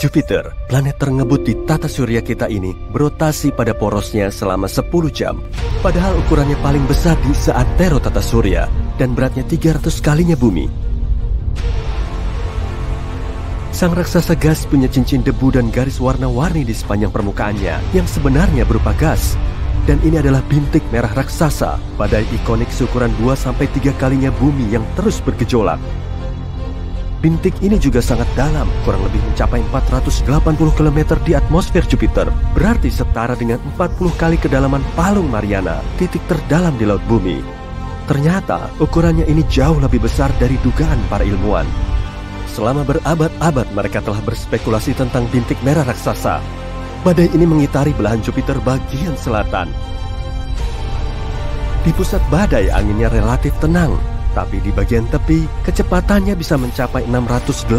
Jupiter, planet terngebut di tata surya kita ini, berotasi pada porosnya selama 10 jam. Padahal ukurannya paling besar di seantero tata surya dan beratnya 300 kalinya bumi. Sang raksasa gas punya cincin debu dan garis warna-warni di sepanjang permukaannya yang sebenarnya berupa gas. Dan ini adalah bintik merah raksasa, badai ikonik seukuran 2-3 kalinya bumi yang terus bergejolak. Bintik ini juga sangat dalam, kurang lebih mencapai 480 km di atmosfer Jupiter. Berarti setara dengan 40 kali kedalaman Palung Mariana, titik terdalam di laut bumi. Ternyata ukurannya ini jauh lebih besar dari dugaan para ilmuwan. Selama berabad-abad mereka telah berspekulasi tentang bintik merah raksasa. Badai ini mengitari belahan Jupiter bagian selatan. Di pusat badai anginnya relatif tenang, tapi di bagian tepi, kecepatannya bisa mencapai 680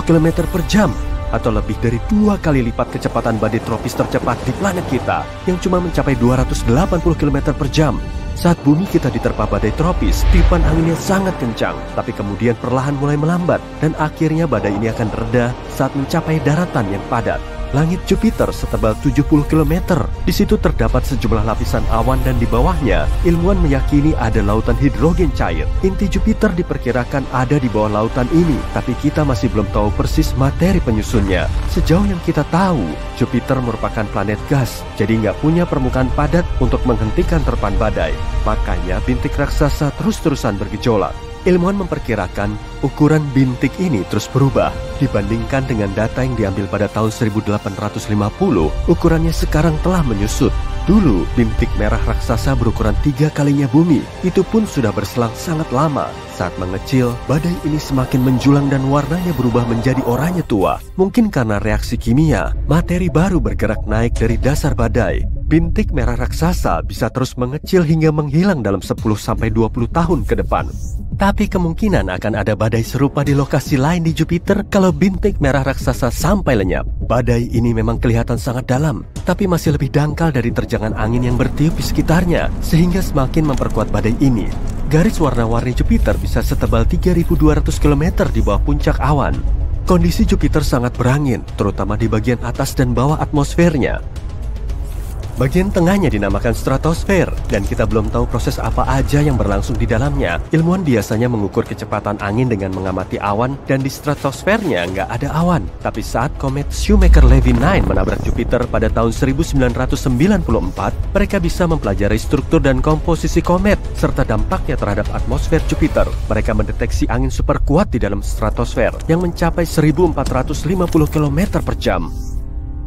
km per jam, atau lebih dari 2 kali lipat kecepatan badai tropis tercepat di planet kita, yang cuma mencapai 280 km per jam. Saat bumi kita diterpa badai tropis, tiupan anginnya sangat kencang, tapi kemudian perlahan mulai melambat, dan akhirnya badai ini akan reda saat mencapai daratan yang padat. Langit Jupiter setebal 70 km. Di situ terdapat sejumlah lapisan awan dan di bawahnya, ilmuwan meyakini ada lautan hidrogen cair. Inti Jupiter diperkirakan ada di bawah lautan ini, tapi kita masih belum tahu persis materi penyusunnya. Sejauh yang kita tahu, Jupiter merupakan planet gas, jadi nggak punya permukaan padat untuk menghentikan terpan badai. Makanya bintik raksasa terus-terusan bergejolak. Ilmuwan memperkirakan ukuran bintik ini terus berubah. Dibandingkan dengan data yang diambil pada tahun 1850, ukurannya sekarang telah menyusut. Dulu, bintik merah raksasa berukuran 3 kalinya bumi. Itu pun sudah berselang sangat lama. Saat mengecil, badai ini semakin menjulang dan warnanya berubah menjadi oranye tua. Mungkin karena reaksi kimia, materi baru bergerak naik dari dasar badai. Bintik merah raksasa bisa terus mengecil hingga menghilang dalam 10-20 tahun ke depan. Tapi kemungkinan akan ada badai serupa di lokasi lain di Jupiter kalau bintik merah raksasa sampai lenyap. Badai ini memang kelihatan sangat dalam, tapi masih lebih dangkal dari terjangan angin yang bertiup di sekitarnya, sehingga semakin memperkuat badai ini. Garis warna-warni Jupiter bisa setebal 3.200 km di bawah puncak awan. Kondisi Jupiter sangat berangin, terutama di bagian atas dan bawah atmosfernya. Bagian tengahnya dinamakan stratosfer, dan kita belum tahu proses apa aja yang berlangsung di dalamnya. Ilmuwan biasanya mengukur kecepatan angin dengan mengamati awan, dan di stratosfernya nggak ada awan. Tapi saat komet Shoemaker-Levy 9 menabrak Jupiter pada tahun 1994, mereka bisa mempelajari struktur dan komposisi komet, serta dampaknya terhadap atmosfer Jupiter. Mereka mendeteksi angin super kuat di dalam stratosfer, yang mencapai 1450 km per jam.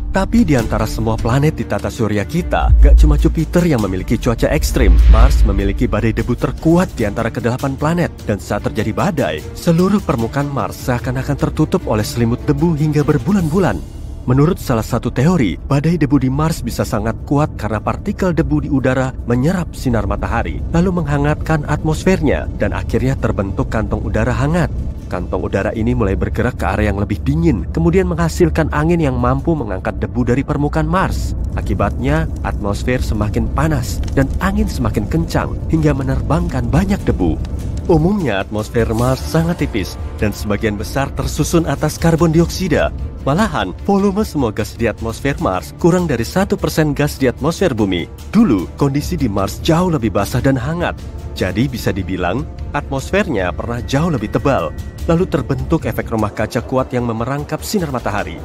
Tapi di antara semua planet di tata surya kita, gak cuma Jupiter yang memiliki cuaca ekstrim. Mars memiliki badai debu terkuat di antara ke-8 planet. Dan saat terjadi badai, seluruh permukaan Mars seakan-akan tertutup oleh selimut debu hingga berbulan-bulan. Menurut salah satu teori, badai debu di Mars bisa sangat kuat karena partikel debu di udara menyerap sinar matahari, lalu menghangatkan atmosfernya, dan akhirnya terbentuk kantong udara hangat. Kantong udara ini mulai bergerak ke area yang lebih dingin, kemudian menghasilkan angin yang mampu mengangkat debu dari permukaan Mars. Akibatnya, atmosfer semakin panas dan angin semakin kencang hingga menerbangkan banyak debu. Umumnya atmosfer Mars sangat tipis dan sebagian besar tersusun atas karbon dioksida. Malahan, volume semua gas di atmosfer Mars kurang dari 1% gas di atmosfer bumi. Dulu, kondisi di Mars jauh lebih basah dan hangat. Jadi bisa dibilang, atmosfernya pernah jauh lebih tebal. Lalu terbentuk efek rumah kaca kuat yang memerangkap sinar matahari.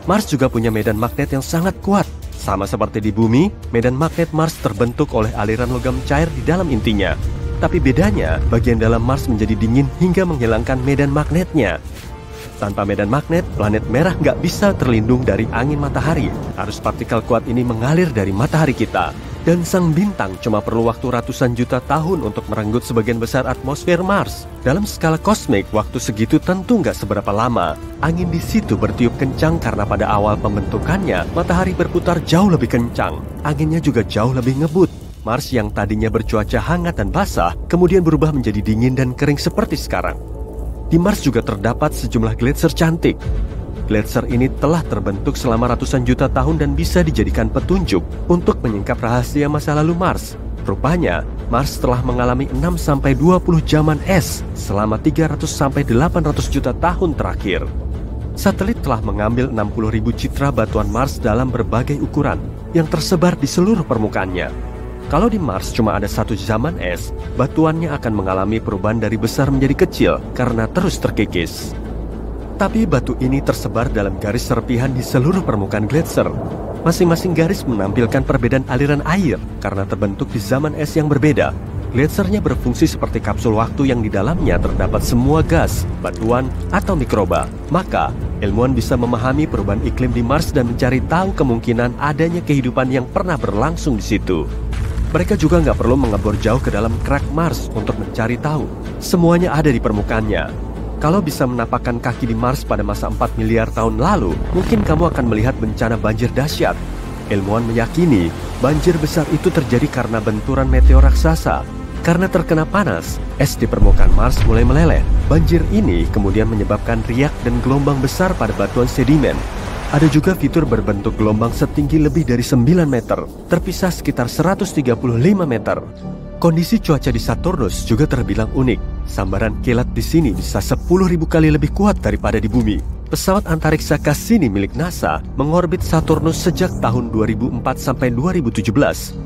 Mars juga punya medan magnet yang sangat kuat. Sama seperti di bumi, medan magnet Mars terbentuk oleh aliran logam cair di dalam intinya. Tapi bedanya, bagian dalam Mars menjadi dingin hingga menghilangkan medan magnetnya. Tanpa medan magnet, planet merah nggak bisa terlindung dari angin matahari. Arus partikel kuat ini mengalir dari matahari kita. Dan sang bintang cuma perlu waktu ratusan juta tahun untuk merenggut sebagian besar atmosfer Mars. Dalam skala kosmik, waktu segitu tentu nggak seberapa lama. Angin di situ bertiup kencang karena pada awal pembentukannya, matahari berputar jauh lebih kencang. Anginnya juga jauh lebih ngebut. Mars yang tadinya bercuaca hangat dan basah, kemudian berubah menjadi dingin dan kering seperti sekarang. Di Mars juga terdapat sejumlah gletser cantik. Gletser ini telah terbentuk selama ratusan juta tahun dan bisa dijadikan petunjuk untuk menyingkap rahasia masa lalu Mars. Rupanya, Mars telah mengalami 6-20 zaman es selama 300-800 juta tahun terakhir. Satelit telah mengambil 60.000 citra batuan Mars dalam berbagai ukuran yang tersebar di seluruh permukaannya. Kalau di Mars cuma ada satu zaman es, batuannya akan mengalami perubahan dari besar menjadi kecil karena terus terkikis. Tapi batu ini tersebar dalam garis serpihan di seluruh permukaan gletser. Masing-masing garis menampilkan perbedaan aliran air karena terbentuk di zaman es yang berbeda. Gletsernya berfungsi seperti kapsul waktu yang di dalamnya terdapat semua gas, batuan, atau mikroba. Maka, ilmuwan bisa memahami perubahan iklim di Mars dan mencari tahu kemungkinan adanya kehidupan yang pernah berlangsung di situ. Mereka juga nggak perlu mengebor jauh ke dalam kerak Mars untuk mencari tahu. Semuanya ada di permukaannya. Kalau bisa menapakkan kaki di Mars pada masa 4 miliar tahun lalu, mungkin kamu akan melihat bencana banjir dahsyat. Ilmuwan meyakini banjir besar itu terjadi karena benturan meteor raksasa. Karena terkena panas, es di permukaan Mars mulai meleleh. Banjir ini kemudian menyebabkan riak dan gelombang besar pada batuan sedimen. Ada juga fitur berbentuk gelombang setinggi lebih dari 9 meter, terpisah sekitar 135 meter. Kondisi cuaca di Saturnus juga terbilang unik. Sambaran kilat di sini bisa 10.000 kali lebih kuat daripada di bumi. Pesawat antariksa Cassini milik NASA mengorbit Saturnus sejak tahun 2004 sampai 2017.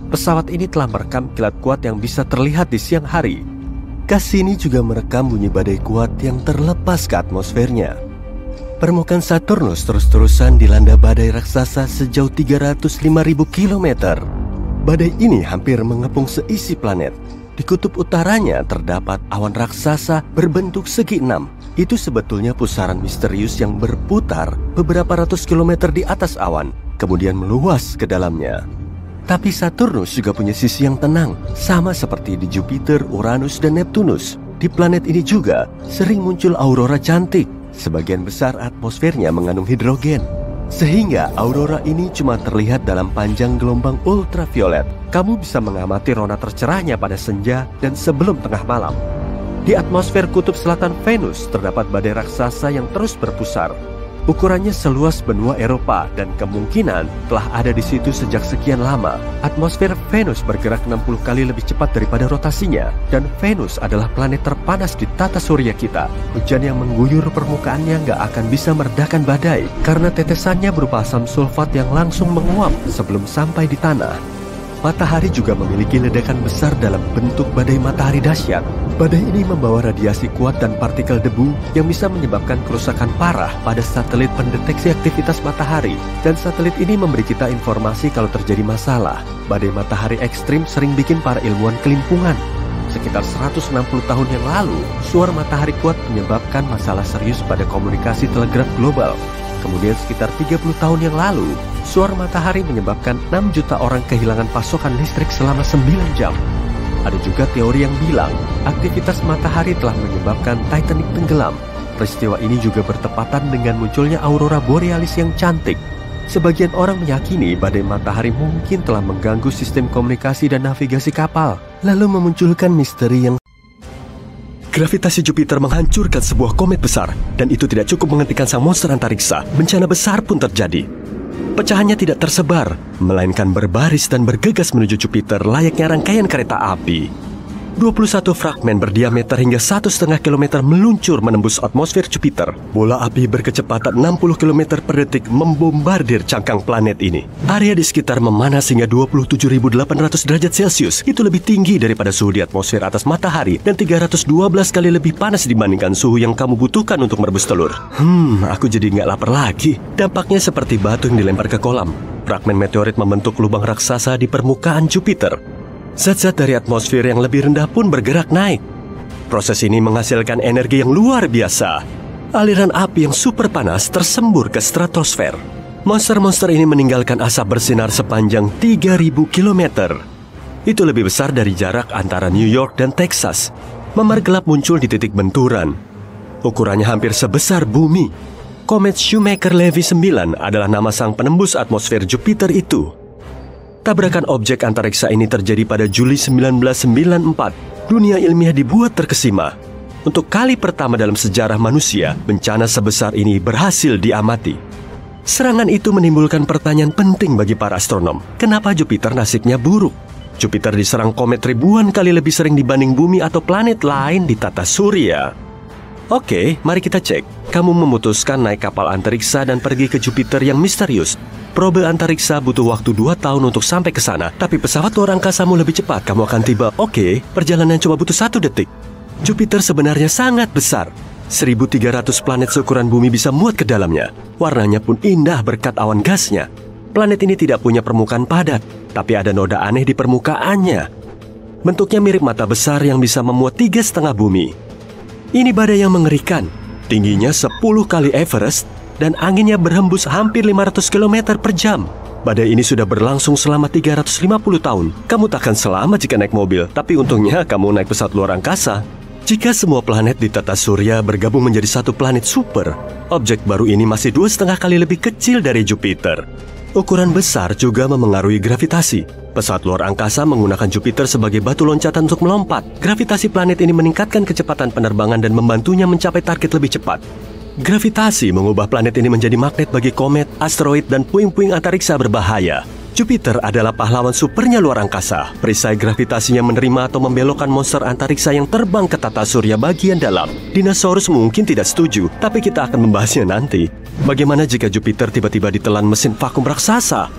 Pesawat ini telah merekam kilat kuat yang bisa terlihat di siang hari. Cassini juga merekam bunyi badai kuat yang terlepas ke atmosfernya. Permukaan Saturnus terus-terusan dilanda badai raksasa sejauh 305.000 km. Badai ini hampir mengepung seisi planet. Di kutub utaranya terdapat awan raksasa berbentuk segi enam. Itu sebetulnya pusaran misterius yang berputar beberapa ratus kilometer di atas awan, kemudian meluas ke dalamnya. Tapi Saturnus juga punya sisi yang tenang, sama seperti di Jupiter, Uranus, dan Neptunus. Di planet ini juga sering muncul aurora cantik. Sebagian besar atmosfernya mengandung hidrogen. Sehingga aurora ini cuma terlihat dalam panjang gelombang ultraviolet. Kamu bisa mengamati rona tercerahnya pada senja dan sebelum tengah malam. Di atmosfer kutub selatan Venus terdapat badai raksasa yang terus berpusar. Ukurannya seluas benua Eropa dan kemungkinan telah ada di situ sejak sekian lama. Atmosfer Venus bergerak 60 kali lebih cepat daripada rotasinya. Dan Venus adalah planet terpanas di tata surya kita. Hujan yang mengguyur permukaannya nggak akan bisa meredakan badai karena tetesannya berupa asam sulfat yang langsung menguap sebelum sampai di tanah. Matahari juga memiliki ledakan besar dalam bentuk badai matahari dahsyat. Badai ini membawa radiasi kuat dan partikel debu yang bisa menyebabkan kerusakan parah pada satelit pendeteksi aktivitas matahari. Dan satelit ini memberi kita informasi kalau terjadi masalah. Badai matahari ekstrim sering bikin para ilmuwan kelimpungan. Sekitar 160 tahun yang lalu, suara matahari kuat menyebabkan masalah serius pada komunikasi telegraf global. Kemudian sekitar 30 tahun yang lalu, suara matahari menyebabkan 6 juta orang kehilangan pasokan listrik selama 9 jam. Ada juga teori yang bilang aktivitas matahari telah menyebabkan Titanic tenggelam. Peristiwa ini juga bertepatan dengan munculnya aurora borealis yang cantik. Sebagian orang meyakini badai matahari mungkin telah mengganggu sistem komunikasi dan navigasi kapal, lalu memunculkan misteri yang gravitasi Jupiter menghancurkan sebuah komet besar, dan itu tidak cukup menghentikan sang monster antariksa. Bencana besar pun terjadi. Pecahannya tidak tersebar, melainkan berbaris dan bergegas menuju Jupiter layaknya rangkaian kereta api. 21 fragmen berdiameter hingga 1,5 km meluncur menembus atmosfer Jupiter. Bola api berkecepatan 60 km per detik membombardir cangkang planet ini. Area di sekitar memanas hingga 27.800 derajat Celcius. Itu lebih tinggi daripada suhu di atmosfer atas matahari dan 312 kali lebih panas dibandingkan suhu yang kamu butuhkan untuk merebus telur. Aku jadi nggak lapar lagi. Dampaknya seperti batu yang dilempar ke kolam. Fragmen meteorit membentuk lubang raksasa di permukaan Jupiter. Zat-zat dari atmosfer yang lebih rendah pun bergerak naik. Proses ini menghasilkan energi yang luar biasa. Aliran api yang super panas tersembur ke stratosfer. Monster-monster ini meninggalkan asap bersinar sepanjang 3.000 km. Itu lebih besar dari jarak antara New York dan Texas. Memar gelap muncul di titik benturan. Ukurannya hampir sebesar bumi. Komet Shoemaker-Levy 9 adalah nama sang penembus atmosfer Jupiter itu. Tabrakan objek antariksa ini terjadi pada Juli 1994. Dunia ilmiah dibuat terkesima. Untuk kali pertama dalam sejarah manusia, bencana sebesar ini berhasil diamati. Serangan itu menimbulkan pertanyaan penting bagi para astronom. Kenapa Jupiter nasibnya buruk? Jupiter diserang komet ribuan kali lebih sering dibanding bumi atau planet lain di tata surya. Oke, mari kita cek. Kamu memutuskan naik kapal antariksa dan pergi ke Jupiter yang misterius. Probe antariksa butuh waktu 2 tahun untuk sampai ke sana, tapi pesawat luar angkasamu lebih cepat. Kamu akan tiba. Oke, perjalanan cuma butuh 1 detik. Jupiter sebenarnya sangat besar. 1.300 planet seukuran bumi bisa muat ke dalamnya. Warnanya pun indah berkat awan gasnya. Planet ini tidak punya permukaan padat, tapi ada noda aneh di permukaannya. Bentuknya mirip mata besar yang bisa memuat 3,5 bumi. Ini badai yang mengerikan. Tingginya 10 kali Everest dan anginnya berhembus hampir 500 km per jam. Badai ini sudah berlangsung selama 350 tahun. Kamu takkan selamat jika naik mobil, tapi untungnya kamu naik pesawat luar angkasa. Jika semua planet di tata surya bergabung menjadi satu planet super, objek baru ini masih 2,5 kali lebih kecil dari Jupiter. Ukuran besar juga memengaruhi gravitasi. Pesawat luar angkasa menggunakan Jupiter sebagai batu loncatan untuk melompat. Gravitasi planet ini meningkatkan kecepatan penerbangan dan membantunya mencapai target lebih cepat. Gravitasi mengubah planet ini menjadi magnet bagi komet, asteroid, dan puing-puing antariksa berbahaya. Jupiter adalah pahlawan supernya luar angkasa. Perisai gravitasinya menerima atau membelokkan monster antariksa yang terbang ke tata surya bagian dalam. Dinosaurus mungkin tidak setuju, tapi kita akan membahasnya nanti. Bagaimana jika Jupiter tiba-tiba ditelan mesin vakum raksasa?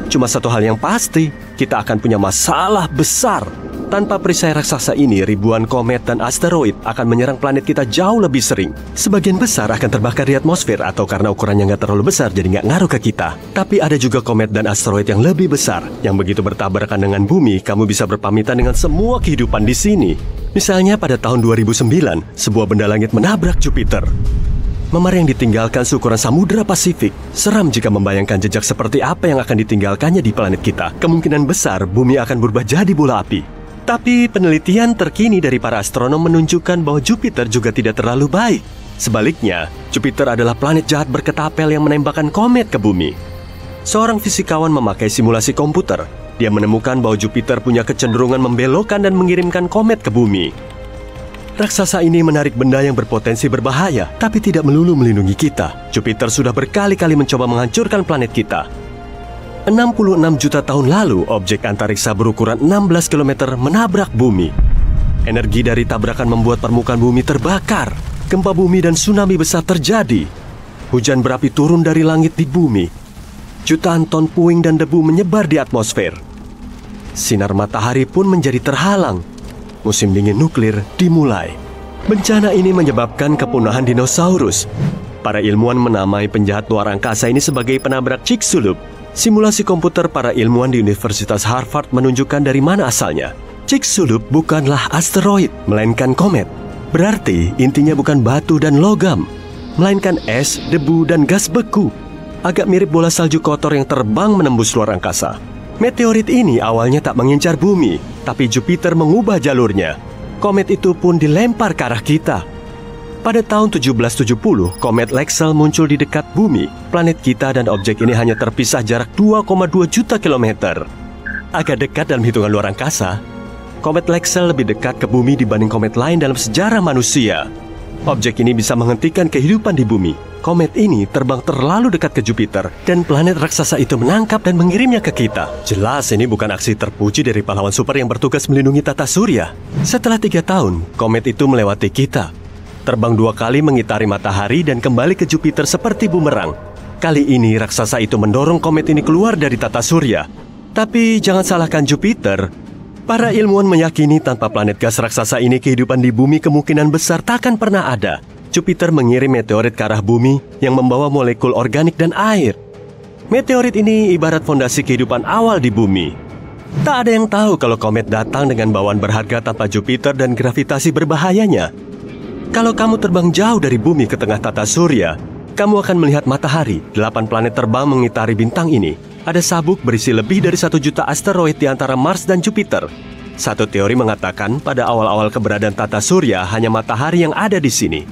Cuma satu hal yang pasti, kita akan punya masalah besar. Tanpa perisai raksasa ini, ribuan komet dan asteroid akan menyerang planet kita jauh lebih sering. Sebagian besar akan terbakar di atmosfer atau karena ukurannya nggak terlalu besar jadi nggak ngaruh ke kita. Tapi ada juga komet dan asteroid yang lebih besar, yang begitu bertabrakan dengan bumi, kamu bisa berpamitan dengan semua kehidupan di sini. Misalnya pada tahun 2009, sebuah benda langit menabrak Jupiter. Memar yang ditinggalkan seukuran Samudra Pasifik. Seram jika membayangkan jejak seperti apa yang akan ditinggalkannya di planet kita. Kemungkinan besar bumi akan berubah jadi bola api. Tapi penelitian terkini dari para astronom menunjukkan bahwa Jupiter juga tidak terlalu baik. Sebaliknya, Jupiter adalah planet jahat berketapel yang menembakkan komet ke bumi. Seorang fisikawan memakai simulasi komputer. Dia menemukan bahwa Jupiter punya kecenderungan membelokkan dan mengirimkan komet ke bumi. Raksasa ini menarik benda yang berpotensi berbahaya, tapi tidak melulu melindungi kita. Jupiter sudah berkali-kali mencoba menghancurkan planet kita. 66 juta tahun lalu, objek antariksa berukuran 16 km menabrak bumi. Energi dari tabrakan membuat permukaan bumi terbakar. Gempa bumi dan tsunami besar terjadi. Hujan berapi turun dari langit di bumi. Jutaan ton puing dan debu menyebar di atmosfer. Sinar matahari pun menjadi terhalang. Musim dingin nuklir dimulai. Bencana ini menyebabkan kepunahan dinosaurus. Para ilmuwan menamai penjahat luar angkasa ini sebagai penabrak Chicxulub. Simulasi komputer para ilmuwan di Universitas Harvard menunjukkan dari mana asalnya. Chicxulub bukanlah asteroid, melainkan komet. Berarti intinya bukan batu dan logam, melainkan es, debu, dan gas beku. Agak mirip bola salju kotor yang terbang menembus luar angkasa. Meteorit ini awalnya tak mengincar bumi, tapi Jupiter mengubah jalurnya. Komet itu pun dilempar ke arah kita. Pada tahun 1770, komet Lexell muncul di dekat bumi. Planet kita dan objek ini hanya terpisah jarak 2,2 juta kilometer. Agak dekat dalam hitungan luar angkasa. Komet Lexell lebih dekat ke bumi dibanding komet lain dalam sejarah manusia. Objek ini bisa menghentikan kehidupan di bumi. Komet ini terbang terlalu dekat ke Jupiter, dan planet raksasa itu menangkap dan mengirimnya ke kita. Jelas ini bukan aksi terpuji dari pahlawan super yang bertugas melindungi tata surya. Setelah 3 tahun, komet itu melewati kita. Terbang 2 kali mengitari matahari dan kembali ke Jupiter seperti bumerang. Kali ini raksasa itu mendorong komet ini keluar dari tata surya. Tapi jangan salahkan Jupiter. Para ilmuwan meyakini tanpa planet gas raksasa ini kehidupan di bumi kemungkinan besar takkan pernah ada. Jupiter mengirim meteorit ke arah bumi yang membawa molekul organik dan air. Meteorit ini ibarat fondasi kehidupan awal di bumi. Tak ada yang tahu kalau komet datang dengan bawaan berharga tanpa Jupiter dan gravitasi berbahayanya. Kalau kamu terbang jauh dari bumi ke tengah tata surya, kamu akan melihat matahari. 8 planet terbang mengitari bintang ini. Ada sabuk berisi lebih dari 1 juta asteroid di antara Mars dan Jupiter. Satu teori mengatakan pada awal-awal keberadaan tata surya hanya matahari yang ada di sini.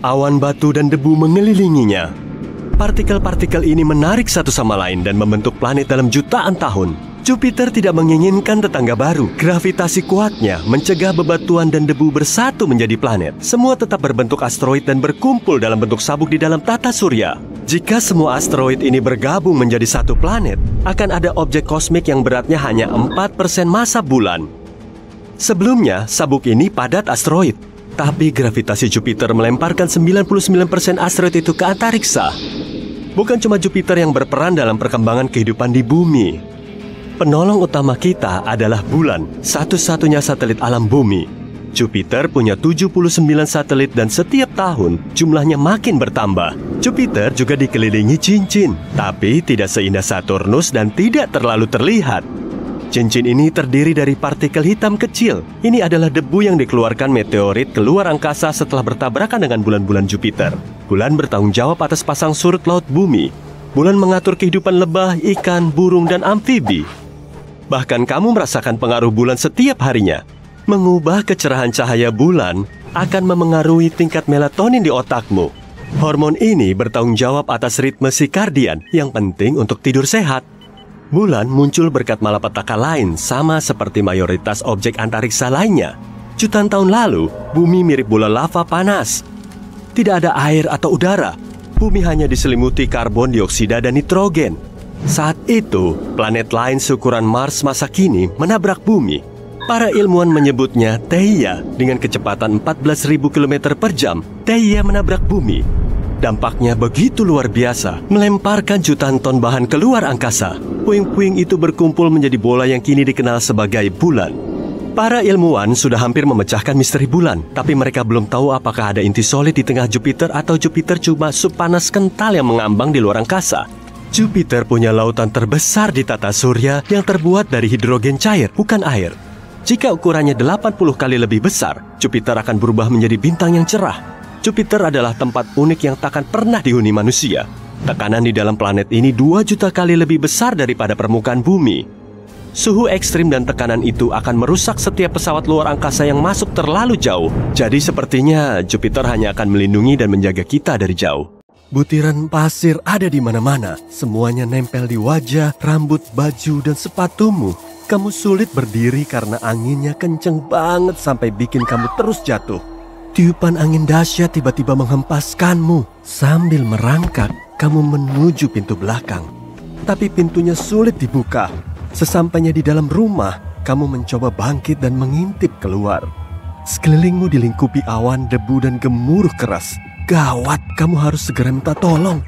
Awan batu dan debu mengelilinginya. Partikel-partikel ini menarik satu sama lain dan membentuk planet dalam jutaan tahun. Jupiter tidak menginginkan tetangga baru. Gravitasi kuatnya mencegah bebatuan dan debu bersatu menjadi planet. Semua tetap berbentuk asteroid dan berkumpul dalam bentuk sabuk di dalam tata surya. Jika semua asteroid ini bergabung menjadi satu planet, akan ada objek kosmik yang beratnya hanya 4% massa bulan. Sebelumnya, sabuk ini padat asteroid. Tapi gravitasi Jupiter melemparkan 99% asteroid itu ke antariksa. Bukan cuma Jupiter yang berperan dalam perkembangan kehidupan di bumi. Penolong utama kita adalah bulan, satu-satunya satelit alam bumi. Jupiter punya 79 satelit dan setiap tahun jumlahnya makin bertambah. Jupiter juga dikelilingi cincin, tapi tidak seindah Saturnus dan tidak terlalu terlihat. Cincin ini terdiri dari partikel hitam kecil. Ini adalah debu yang dikeluarkan meteorit keluar angkasa setelah bertabrakan dengan bulan-bulan Jupiter. Bulan bertanggung jawab atas pasang surut laut bumi. Bulan mengatur kehidupan lebah, ikan, burung, dan amfibi. Bahkan kamu merasakan pengaruh bulan setiap harinya. Mengubah kecerahan cahaya bulan akan memengaruhi tingkat melatonin di otakmu. Hormon ini bertanggung jawab atas ritme sirkadian yang penting untuk tidur sehat. Bulan muncul berkat malapetaka lain sama seperti mayoritas objek antariksa lainnya. Jutaan tahun lalu, bumi mirip bola lava panas. Tidak ada air atau udara. Bumi hanya diselimuti karbon dioksida dan nitrogen. Saat itu, planet lain seukuran Mars masa kini menabrak bumi. Para ilmuwan menyebutnya Theia. Dengan kecepatan 14.000 km per jam, Theia menabrak bumi. Dampaknya begitu luar biasa, melemparkan jutaan ton bahan keluar angkasa. Puing-puing itu berkumpul menjadi bola yang kini dikenal sebagai bulan. Para ilmuwan sudah hampir memecahkan misteri bulan, tapi mereka belum tahu apakah ada inti solid di tengah Jupiter atau Jupiter cuma sup panas kental yang mengambang di luar angkasa. Jupiter punya lautan terbesar di tata surya yang terbuat dari hidrogen cair, bukan air. Jika ukurannya 80 kali lebih besar, Jupiter akan berubah menjadi bintang yang cerah. Jupiter adalah tempat unik yang takkan pernah dihuni manusia. Tekanan di dalam planet ini 2 juta kali lebih besar daripada permukaan bumi. Suhu ekstrim dan tekanan itu akan merusak setiap pesawat luar angkasa yang masuk terlalu jauh. Jadi sepertinya Jupiter hanya akan melindungi dan menjaga kita dari jauh. Butiran pasir ada di mana-mana. Semuanya nempel di wajah, rambut, baju, dan sepatumu. Kamu sulit berdiri karena anginnya kenceng banget sampai bikin kamu terus jatuh. Tiupan angin dahsyat tiba-tiba menghempaskanmu. Sambil merangkak, kamu menuju pintu belakang. Tapi pintunya sulit dibuka. Sesampainya di dalam rumah, kamu mencoba bangkit dan mengintip keluar. Sekelilingmu dilingkupi awan, debu, dan gemuruh keras. Gawat, kamu harus segera minta tolong.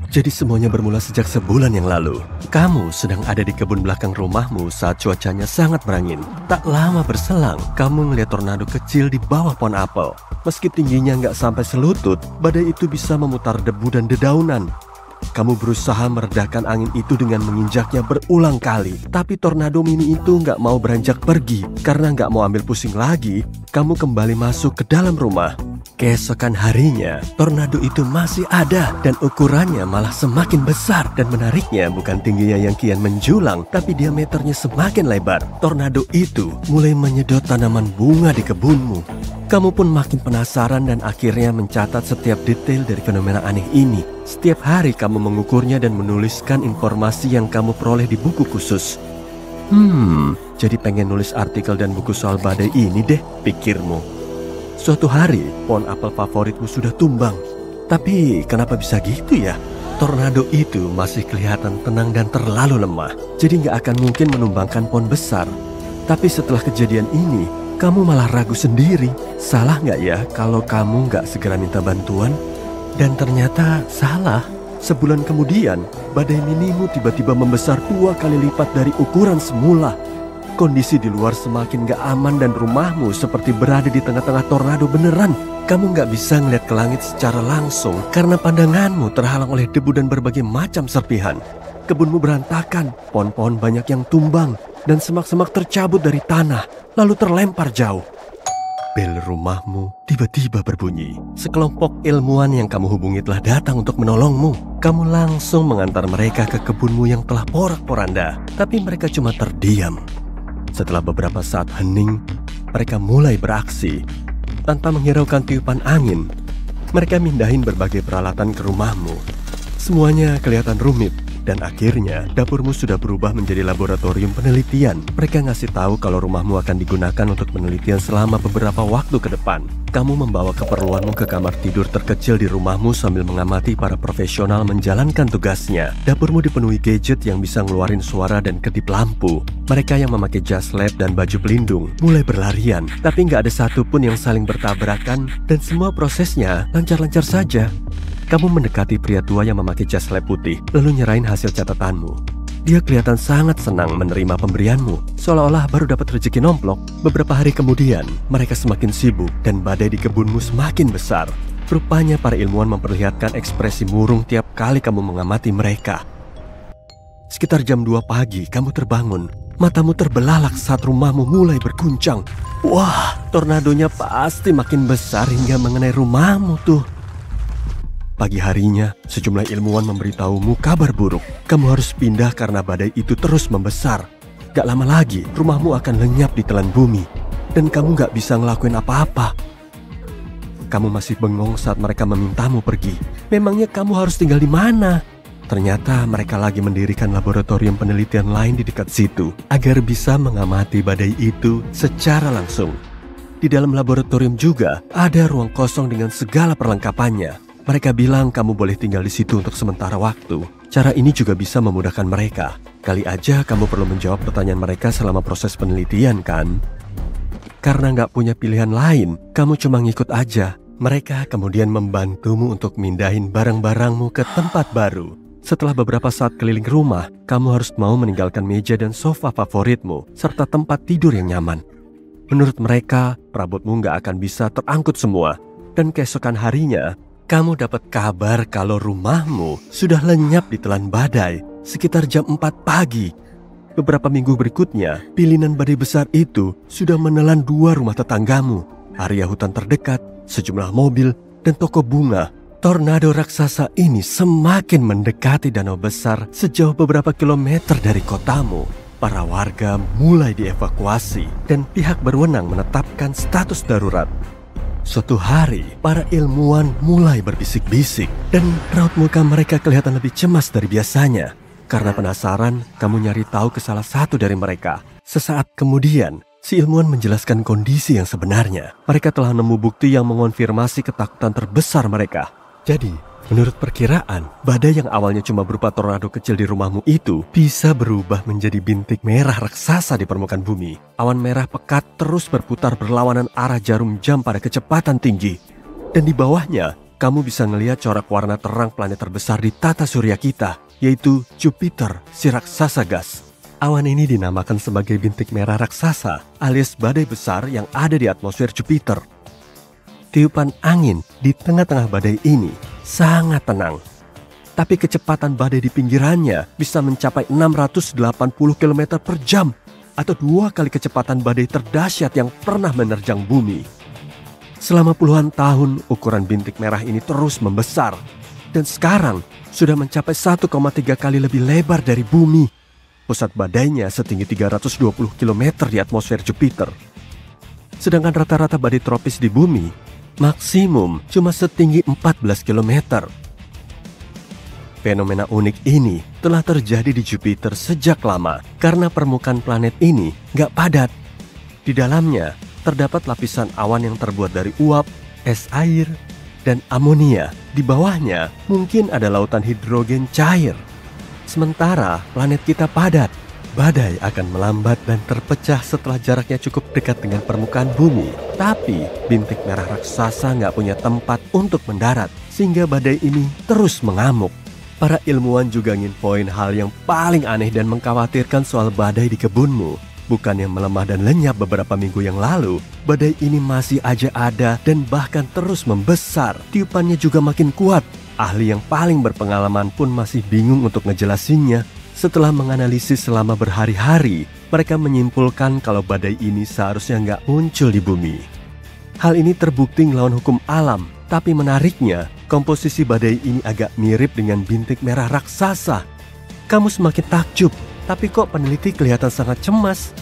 Jadi semuanya bermula sejak sebulan yang lalu. Kamu sedang ada di kebun belakang rumahmu saat cuacanya sangat berangin. Tak lama berselang, kamu melihat tornado kecil di bawah pohon apel. Meski tingginya nggak sampai selutut, badai itu bisa memutar debu dan dedaunan. Kamu berusaha meredakan angin itu dengan menginjaknya berulang kali. Tapi tornado mini itu nggak mau beranjak pergi. Karena nggak mau ambil pusing lagi, kamu kembali masuk ke dalam rumah. Keesokan harinya, tornado itu masih ada dan ukurannya malah semakin besar. Dan menariknya bukan tingginya yang kian menjulang, tapi diameternya semakin lebar. Tornado itu mulai menyedot tanaman bunga di kebunmu. Kamu pun makin penasaran dan akhirnya mencatat setiap detail dari fenomena aneh ini. Setiap hari kamu mengukurnya dan menuliskan informasi yang kamu peroleh di buku khusus. Jadi pengen nulis artikel dan buku soal badai ini deh, pikirmu. Suatu hari, pohon apel favoritmu sudah tumbang. Tapi kenapa bisa gitu ya? Tornado itu masih kelihatan tenang dan terlalu lemah. Jadi nggak akan mungkin menumbangkan pohon besar. Tapi setelah kejadian ini, kamu malah ragu sendiri. Salah nggak ya kalau kamu nggak segera minta bantuan? Dan ternyata salah. Sebulan kemudian, badai minimu tiba-tiba membesar 2 kali lipat dari ukuran semula. Kondisi di luar semakin gak aman dan rumahmu seperti berada di tengah-tengah tornado beneran. Kamu gak bisa ngeliat ke langit secara langsung karena pandanganmu terhalang oleh debu dan berbagai macam serpihan. Kebunmu berantakan, pohon-pohon banyak yang tumbang, dan semak-semak tercabut dari tanah, lalu terlempar jauh. Bel rumahmu tiba-tiba berbunyi. Sekelompok ilmuwan yang kamu hubungi telah datang untuk menolongmu. Kamu langsung mengantar mereka ke kebunmu yang telah porak-poranda, tapi mereka cuma terdiam. Setelah beberapa saat hening, mereka mulai beraksi. Tanpa menghiraukan tiupan angin, mereka mindahin berbagai peralatan ke rumahmu. Semuanya kelihatan rumit. Dan akhirnya, dapurmu sudah berubah menjadi laboratorium penelitian. Mereka ngasih tahu kalau rumahmu akan digunakan untuk penelitian selama beberapa waktu ke depan. Kamu membawa keperluanmu ke kamar tidur terkecil di rumahmu sambil mengamati para profesional menjalankan tugasnya. Dapurmu dipenuhi gadget yang bisa ngeluarin suara dan kedip lampu. Mereka yang memakai jas lab dan baju pelindung mulai berlarian, tapi nggak ada satupun yang saling bertabrakan dan semua prosesnya lancar-lancar saja. Kamu mendekati pria tua yang memakai jas lab putih, lalu nyerahin hasil catatanmu. Dia kelihatan sangat senang menerima pemberianmu, seolah-olah baru dapat rezeki nomplok. Beberapa hari kemudian, mereka semakin sibuk dan badai di kebunmu semakin besar. Rupanya para ilmuwan memperlihatkan ekspresi murung tiap kali kamu mengamati mereka. Sekitar jam 2 pagi, kamu terbangun. Matamu terbelalak saat rumahmu mulai berguncang. Wah, tornadonya pasti makin besar hingga mengenai rumahmu tuh. Pagi harinya, sejumlah ilmuwan memberitahumu kabar buruk. Kamu harus pindah karena badai itu terus membesar. Gak lama lagi, rumahmu akan lenyap di telan bumi. Dan kamu gak bisa ngelakuin apa-apa. Kamu masih bengong saat mereka memintamu pergi. Memangnya kamu harus tinggal di mana? Ternyata mereka lagi mendirikan laboratorium penelitian lain di dekat situ agar bisa mengamati badai itu secara langsung. Di dalam laboratorium juga ada ruang kosong dengan segala perlengkapannya. Mereka bilang kamu boleh tinggal di situ untuk sementara waktu. Cara ini juga bisa memudahkan mereka. Kali aja kamu perlu menjawab pertanyaan mereka selama proses penelitian kan? Karena nggak punya pilihan lain, kamu cuma ngikut aja. Mereka kemudian membantumu untuk mindahin barang-barangmu ke tempat baru. Setelah beberapa saat keliling rumah, kamu harus mau meninggalkan meja dan sofa favoritmu, serta tempat tidur yang nyaman. Menurut mereka, perabotmu nggak akan bisa terangkut semua. Dan keesokan harinya, kamu dapat kabar kalau rumahmu sudah lenyap di telan badai sekitar jam 4 pagi. Beberapa minggu berikutnya, pilihan badai besar itu sudah menelan 2 rumah tetanggamu, area hutan terdekat, sejumlah mobil, dan toko bunga. Tornado raksasa ini semakin mendekati danau besar sejauh beberapa kilometer dari kotamu. Para warga mulai dievakuasi dan pihak berwenang menetapkan status darurat. Suatu hari, para ilmuwan mulai berbisik-bisik dan raut muka mereka kelihatan lebih cemas dari biasanya. Karena penasaran, kamu nyari tahu ke salah satu dari mereka. Sesaat kemudian, si ilmuwan menjelaskan kondisi yang sebenarnya. Mereka telah nemu bukti yang mengonfirmasi ketakutan terbesar mereka. Jadi, menurut perkiraan, badai yang awalnya cuma berupa tornado kecil di rumahmu itu bisa berubah menjadi bintik merah raksasa di permukaan bumi. Awan merah pekat terus berputar berlawanan arah jarum jam pada kecepatan tinggi. Dan di bawahnya, kamu bisa ngelihat corak warna terang planet terbesar di tata surya kita, yaitu Jupiter, si raksasa gas. Awan ini dinamakan sebagai bintik merah raksasa, alias badai besar yang ada di atmosfer Jupiter. Tiupan angin di tengah-tengah badai ini sangat tenang. Tapi kecepatan badai di pinggirannya bisa mencapai 680 km per jam atau 2 kali kecepatan badai terdahsyat yang pernah menerjang bumi. Selama puluhan tahun, ukuran bintik merah ini terus membesar. Dan sekarang sudah mencapai 1,3 kali lebih lebar dari bumi. Pusat badainya setinggi 320 km di atmosfer Jupiter. Sedangkan rata-rata badai tropis di bumi maksimum cuma setinggi 14 km. Fenomena unik ini telah terjadi di Jupiter sejak lama karena permukaan planet ini nggak padat. Di dalamnya terdapat lapisan awan yang terbuat dari uap, es air, dan amonia. Di bawahnya mungkin ada lautan hidrogen cair. Sementara planet kita padat, badai akan melambat dan terpecah setelah jaraknya cukup dekat dengan permukaan bumi. Tapi bintik merah raksasa nggak punya tempat untuk mendarat, sehingga badai ini terus mengamuk. Para ilmuwan juga nginfoin hal yang paling aneh dan mengkhawatirkan soal badai di kebunmu. Bukan yang melemah dan lenyap beberapa minggu yang lalu, badai ini masih aja ada dan bahkan terus membesar. Tiupannya juga makin kuat. Ahli yang paling berpengalaman pun masih bingung untuk ngejelasinnya. Setelah menganalisis selama berhari-hari, mereka menyimpulkan kalau badai ini seharusnya nggak muncul di bumi. Hal ini terbukti ngelawan hukum alam, tapi menariknya, komposisi badai ini agak mirip dengan bintik merah raksasa. Kamu semakin takjub, tapi kok peneliti kelihatan sangat cemas?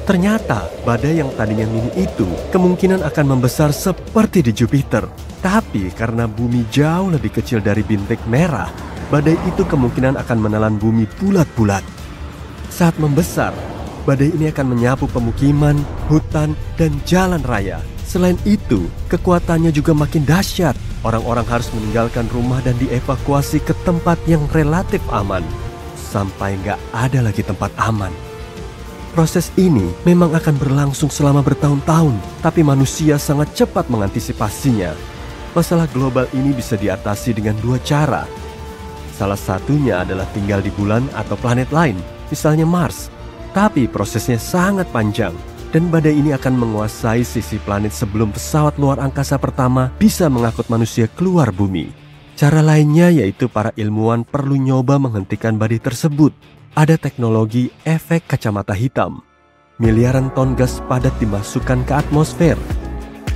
Ternyata, badai yang tadinya mini itu kemungkinan akan membesar seperti di Jupiter. Tapi karena bumi jauh lebih kecil dari bintik merah, badai itu kemungkinan akan menelan bumi bulat-bulat. Saat membesar, badai ini akan menyapu pemukiman, hutan, dan jalan raya. Selain itu, kekuatannya juga makin dahsyat. Orang-orang harus meninggalkan rumah dan dievakuasi ke tempat yang relatif aman. Sampai nggak ada lagi tempat aman. Proses ini memang akan berlangsung selama bertahun-tahun, tapi manusia sangat cepat mengantisipasinya. Masalah global ini bisa diatasi dengan dua cara. Salah satunya adalah tinggal di bulan atau planet lain, misalnya Mars. Tapi prosesnya sangat panjang, dan badai ini akan menguasai sisi planet sebelum pesawat luar angkasa pertama bisa mengangkut manusia keluar bumi. Cara lainnya yaitu para ilmuwan perlu nyoba menghentikan badai tersebut. Ada teknologi efek kacamata hitam. Miliaran ton gas padat dimasukkan ke atmosfer.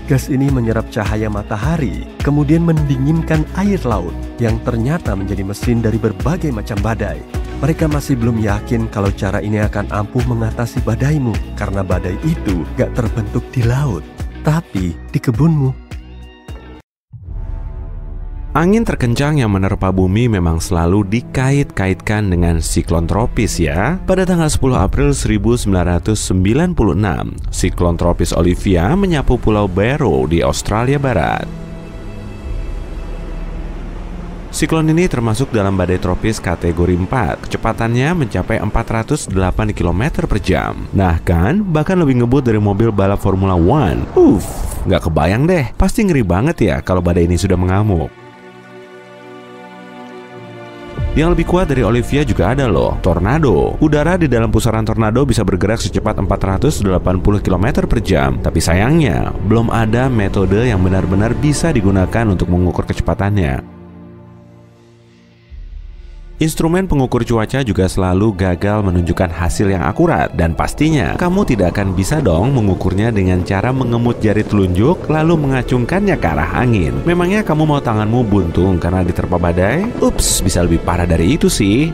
Gas ini menyerap cahaya matahari, kemudian mendinginkan air laut yang ternyata menjadi mesin dari berbagai macam badai. Mereka masih belum yakin kalau cara ini akan ampuh mengatasi badaimu, karena badai itu gak terbentuk di laut, tapi di kebunmu. Angin terkencang yang menerpa bumi memang selalu dikait-kaitkan dengan siklon tropis ya. Pada tanggal 10 April 1996, siklon tropis Olivia menyapu Pulau Barrow di Australia Barat. Siklon ini termasuk dalam badai tropis kategori 4. Kecepatannya mencapai 408 km per jam. Nah kan, bahkan lebih ngebut dari mobil balap Formula One. Nggak kebayang deh. Pasti ngeri banget ya kalau badai ini sudah mengamuk. Yang lebih kuat dari Olivia juga ada loh, tornado. Udara di dalam pusaran tornado bisa bergerak secepat 480 km per jam. Tapi sayangnya, belum ada metode yang benar-benar bisa digunakan untuk mengukur kecepatannya. Instrumen pengukur cuaca juga selalu gagal menunjukkan hasil yang akurat. Dan pastinya, kamu tidak akan bisa dong mengukurnya dengan cara mengemut jari telunjuk lalu mengacungkannya ke arah angin. Memangnya kamu mau tanganmu buntung karena diterpa badai? Ups, bisa lebih parah dari itu sih.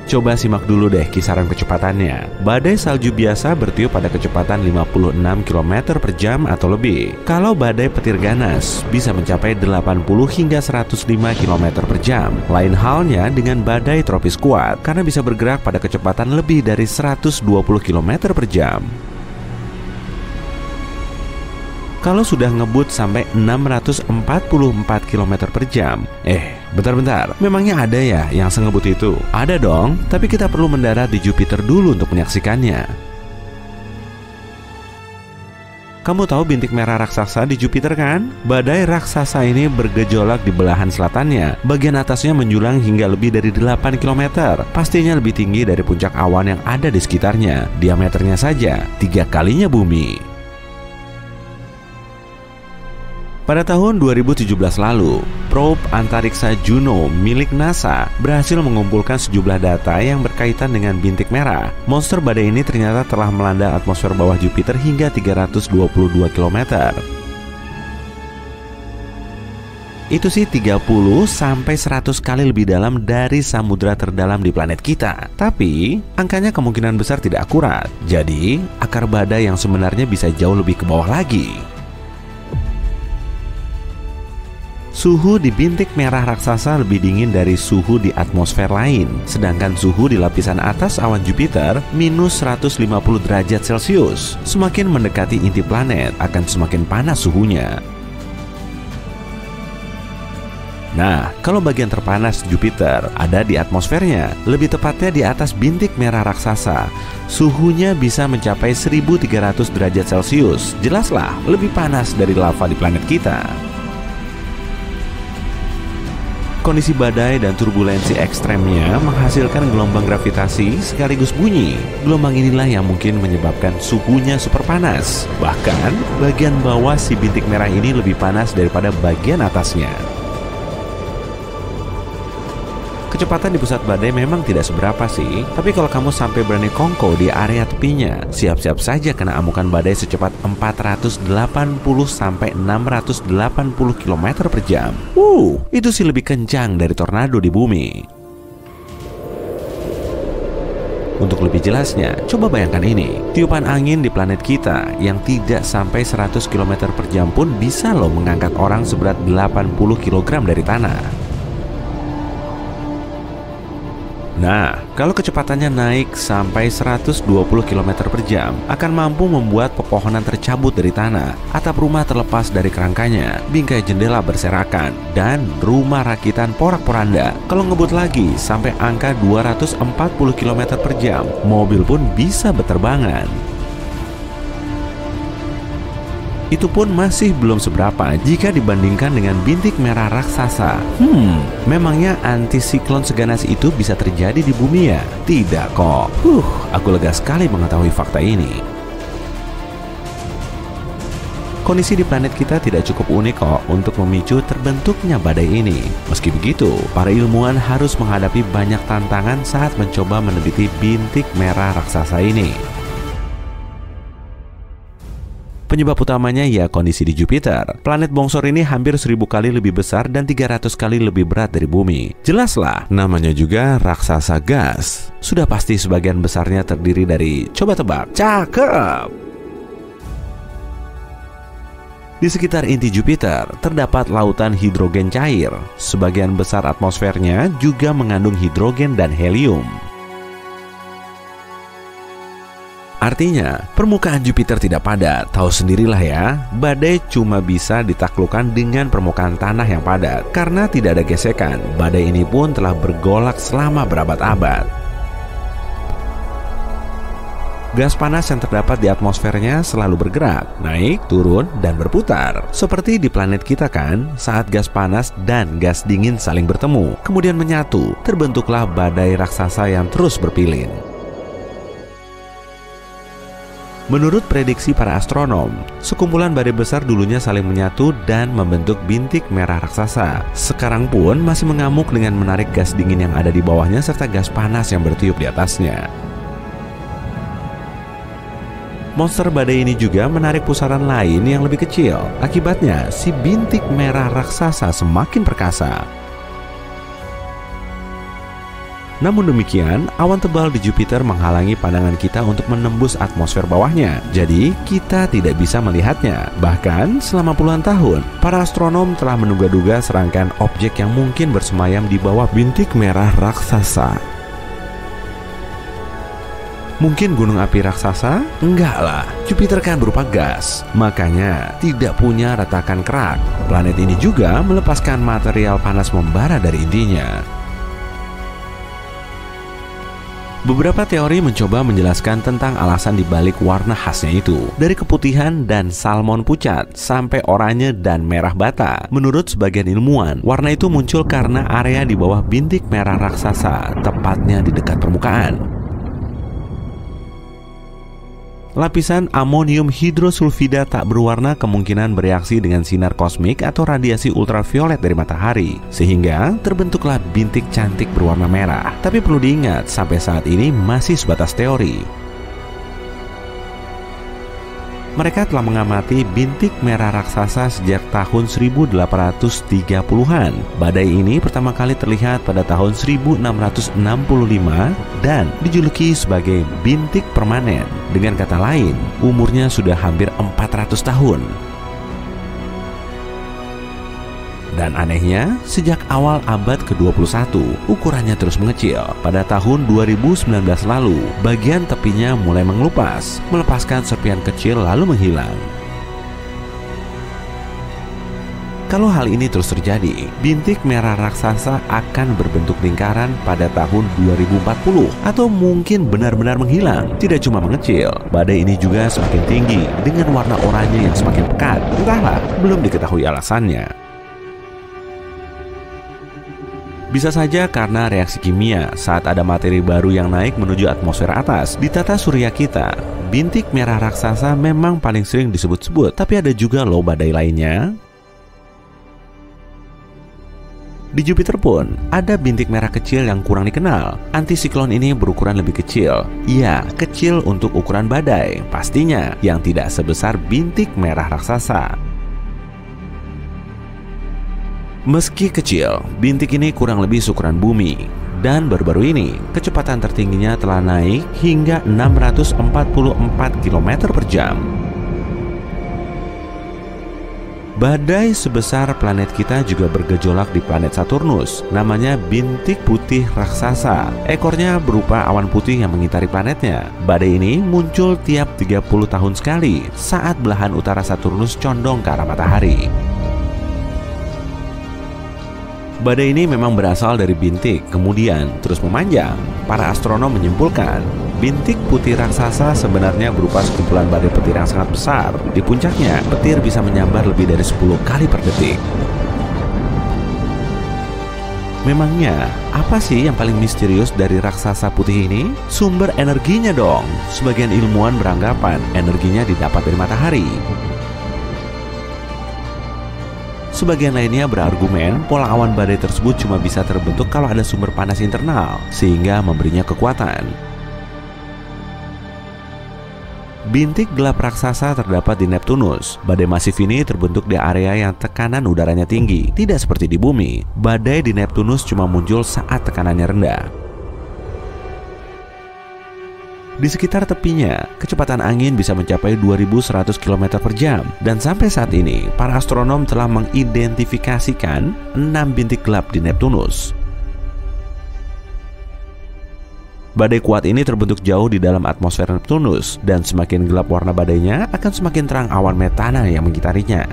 Coba simak dulu deh kisaran kecepatannya. Badai salju biasa bertiup pada kecepatan 56 km per jam atau lebih. Kalau badai petir ganas bisa mencapai 80 hingga 105 km per jam. Lain halnya dengan badai tropis kuat, karena bisa bergerak pada kecepatan lebih dari 120 km per jam. Kalau sudah ngebut sampai 644 km per jam, bentar-bentar, memangnya ada ya yang sengebut itu? Ada dong, tapi kita perlu mendarat di Jupiter dulu untuk menyaksikannya. Kamu tahu bintik merah raksasa di Jupiter kan? Badai raksasa ini bergejolak di belahan selatannya. Bagian atasnya menjulang hingga lebih dari 8 km. Pastinya lebih tinggi dari puncak awan yang ada di sekitarnya. Diameternya saja 3 kalinya bumi. Pada tahun 2017 lalu, probe antariksa Juno milik NASA berhasil mengumpulkan sejumlah data yang berkaitan dengan bintik merah. Monster badai ini ternyata telah melanda atmosfer bawah Jupiter hingga 322 km. Itu sih 30 sampai 100 kali lebih dalam dari samudra terdalam di planet kita. Tapi, angkanya kemungkinan besar tidak akurat. Jadi, akar badai yang sebenarnya bisa jauh lebih ke bawah lagi. Suhu di bintik merah raksasa lebih dingin dari suhu di atmosfer lain. Sedangkan suhu di lapisan atas awan Jupiter minus 150 derajat Celcius. Semakin mendekati inti planet akan semakin panas suhunya. Nah, kalau bagian terpanas Jupiter ada di atmosfernya, lebih tepatnya di atas bintik merah raksasa, suhunya bisa mencapai 1300 derajat Celcius. Jelaslah lebih panas dari lava di planet kita. Kondisi badai dan turbulensi ekstremnya menghasilkan gelombang gravitasi sekaligus bunyi. Gelombang inilah yang mungkin menyebabkan suhunya super panas. Bahkan, bagian bawah si bintik merah ini lebih panas daripada bagian atasnya. Kecepatan di pusat badai memang tidak seberapa sih, tapi kalau kamu sampai berani kongko di area tepinya, siap-siap saja kena amukan badai secepat 480 sampai 680 km per jam. Itu sih lebih kencang dari tornado di bumi. Untuk lebih jelasnya, coba bayangkan ini. Tiupan angin di planet kita yang tidak sampai 100 km per jam pun bisa loh mengangkat orang seberat 80 kg dari tanah. Nah, kalau kecepatannya naik sampai 120 km per jam, akan mampu membuat pepohonan tercabut dari tanah, atap rumah terlepas dari kerangkanya, bingkai jendela berserakan, dan rumah rakitan porak-poranda. Kalau ngebut lagi sampai angka 240 km per jam, mobil pun bisa berterbangan. Itu pun masih belum seberapa jika dibandingkan dengan bintik merah raksasa. Memangnya antisiklon seganas itu bisa terjadi di bumi ya? Tidak kok. Aku lega sekali mengetahui fakta ini. Kondisi di planet kita tidak cukup unik kok untuk memicu terbentuknya badai ini. Meski begitu, para ilmuwan harus menghadapi banyak tantangan saat mencoba meneliti bintik merah raksasa ini. Penyebab utamanya ya kondisi di Jupiter. Planet bongsor ini hampir 1000 kali lebih besar dan 300 kali lebih berat dari bumi. Jelaslah, namanya juga raksasa gas. Sudah pasti sebagian besarnya terdiri dari, coba tebak, cakep! Di sekitar inti Jupiter terdapat lautan hidrogen cair. Sebagian besar atmosfernya juga mengandung hidrogen dan helium. Artinya, permukaan Jupiter tidak padat. Tahu sendirilah ya, badai cuma bisa ditaklukkan dengan permukaan tanah yang padat. Karena tidak ada gesekan, badai ini pun telah bergolak selama berabad-abad. Gas panas yang terdapat di atmosfernya selalu bergerak, naik, turun, dan berputar. Seperti di planet kita kan, saat gas panas dan gas dingin saling bertemu, kemudian menyatu, terbentuklah badai raksasa yang terus berpilin. Menurut prediksi para astronom, sekumpulan badai besar dulunya saling menyatu dan membentuk bintik merah raksasa. Sekarang pun masih mengamuk dengan menarik gas dingin yang ada di bawahnya serta gas panas yang bertiup di atasnya. Monster badai ini juga menarik pusaran lain yang lebih kecil. Akibatnya, si bintik merah raksasa semakin perkasa. Namun demikian, awan tebal di Jupiter menghalangi pandangan kita untuk menembus atmosfer bawahnya. Jadi, kita tidak bisa melihatnya. Bahkan, selama puluhan tahun, para astronom telah menduga-duga serangkaian objek yang mungkin bersemayam di bawah bintik merah raksasa. Mungkin gunung api raksasa? Enggak lah, Jupiter kan berupa gas, makanya tidak punya retakan kerak. Planet ini juga melepaskan material panas membara dari intinya. Beberapa teori mencoba menjelaskan tentang alasan dibalik warna khasnya itu. Dari keputihan dan salmon pucat sampai oranye dan merah bata. Menurut sebagian ilmuwan, warna itu muncul karena area di bawah bintik merah raksasa, tepatnya di dekat permukaan. Lapisan amonium hidrosulfida tak berwarna kemungkinan bereaksi dengan sinar kosmik atau radiasi ultraviolet dari matahari, sehingga terbentuklah bintik cantik berwarna merah. Tapi perlu diingat, sampai saat ini masih sebatas teori. Mereka telah mengamati bintik merah raksasa sejak tahun 1830-an. Badai ini pertama kali terlihat pada tahun 1665 dan dijuluki sebagai bintik permanen. Dengan kata lain, umurnya sudah hampir 400 tahun. Dan anehnya, sejak awal abad ke-21, ukurannya terus mengecil. Pada tahun 2019 lalu, bagian tepinya mulai mengelupas, melepaskan serpian kecil lalu menghilang. Kalau hal ini terus terjadi, bintik merah raksasa akan berbentuk lingkaran pada tahun 2040 atau mungkin benar-benar menghilang. Tidak cuma mengecil, badai ini juga semakin tinggi dengan warna oranye yang semakin pekat. Entahlah, belum diketahui alasannya. Bisa saja karena reaksi kimia saat ada materi baru yang naik menuju atmosfer atas. Di tata surya kita, bintik merah raksasa memang paling sering disebut-sebut, tapi ada juga loh badai lainnya. Di Jupiter pun ada bintik merah kecil yang kurang dikenal. Antisiklon ini berukuran lebih kecil. Iya, kecil untuk ukuran badai, pastinya yang tidak sebesar bintik merah raksasa. Meski kecil, bintik ini kurang lebih seukuran bumi. Dan baru-baru ini, kecepatan tertingginya telah naik hingga 644 km per jam. Badai sebesar planet kita juga bergejolak di planet Saturnus, namanya bintik putih raksasa. Ekornya berupa awan putih yang mengitari planetnya. Badai ini muncul tiap 30 tahun sekali saat belahan utara Saturnus condong ke arah matahari. Badai ini memang berasal dari bintik, kemudian terus memanjang. Para astronom menyimpulkan, bintik putih raksasa sebenarnya berupa sekumpulan badai petir yang sangat besar. Di puncaknya, petir bisa menyambar lebih dari 10 kali per detik. Memangnya, apa sih yang paling misterius dari raksasa putih ini? Sumber energinya dong. Sebagian ilmuwan beranggapan energinya didapat dari matahari. Sebagian lainnya berargumen pola awan badai tersebut cuma bisa terbentuk kalau ada sumber panas internal, sehingga memberinya kekuatan. Bintik gelap raksasa terdapat di Neptunus. Badai masif ini terbentuk di area yang tekanan udaranya tinggi, tidak seperti di bumi. Badai di Neptunus cuma muncul saat tekanannya rendah. Di sekitar tepinya, kecepatan angin bisa mencapai 2100 km per jam. Dan sampai saat ini, para astronom telah mengidentifikasikan 6 bintik gelap di Neptunus. Badai kuat ini terbentuk jauh di dalam atmosfer Neptunus, dan semakin gelap warna badainya, akan semakin terang awan metana yang mengitarinya.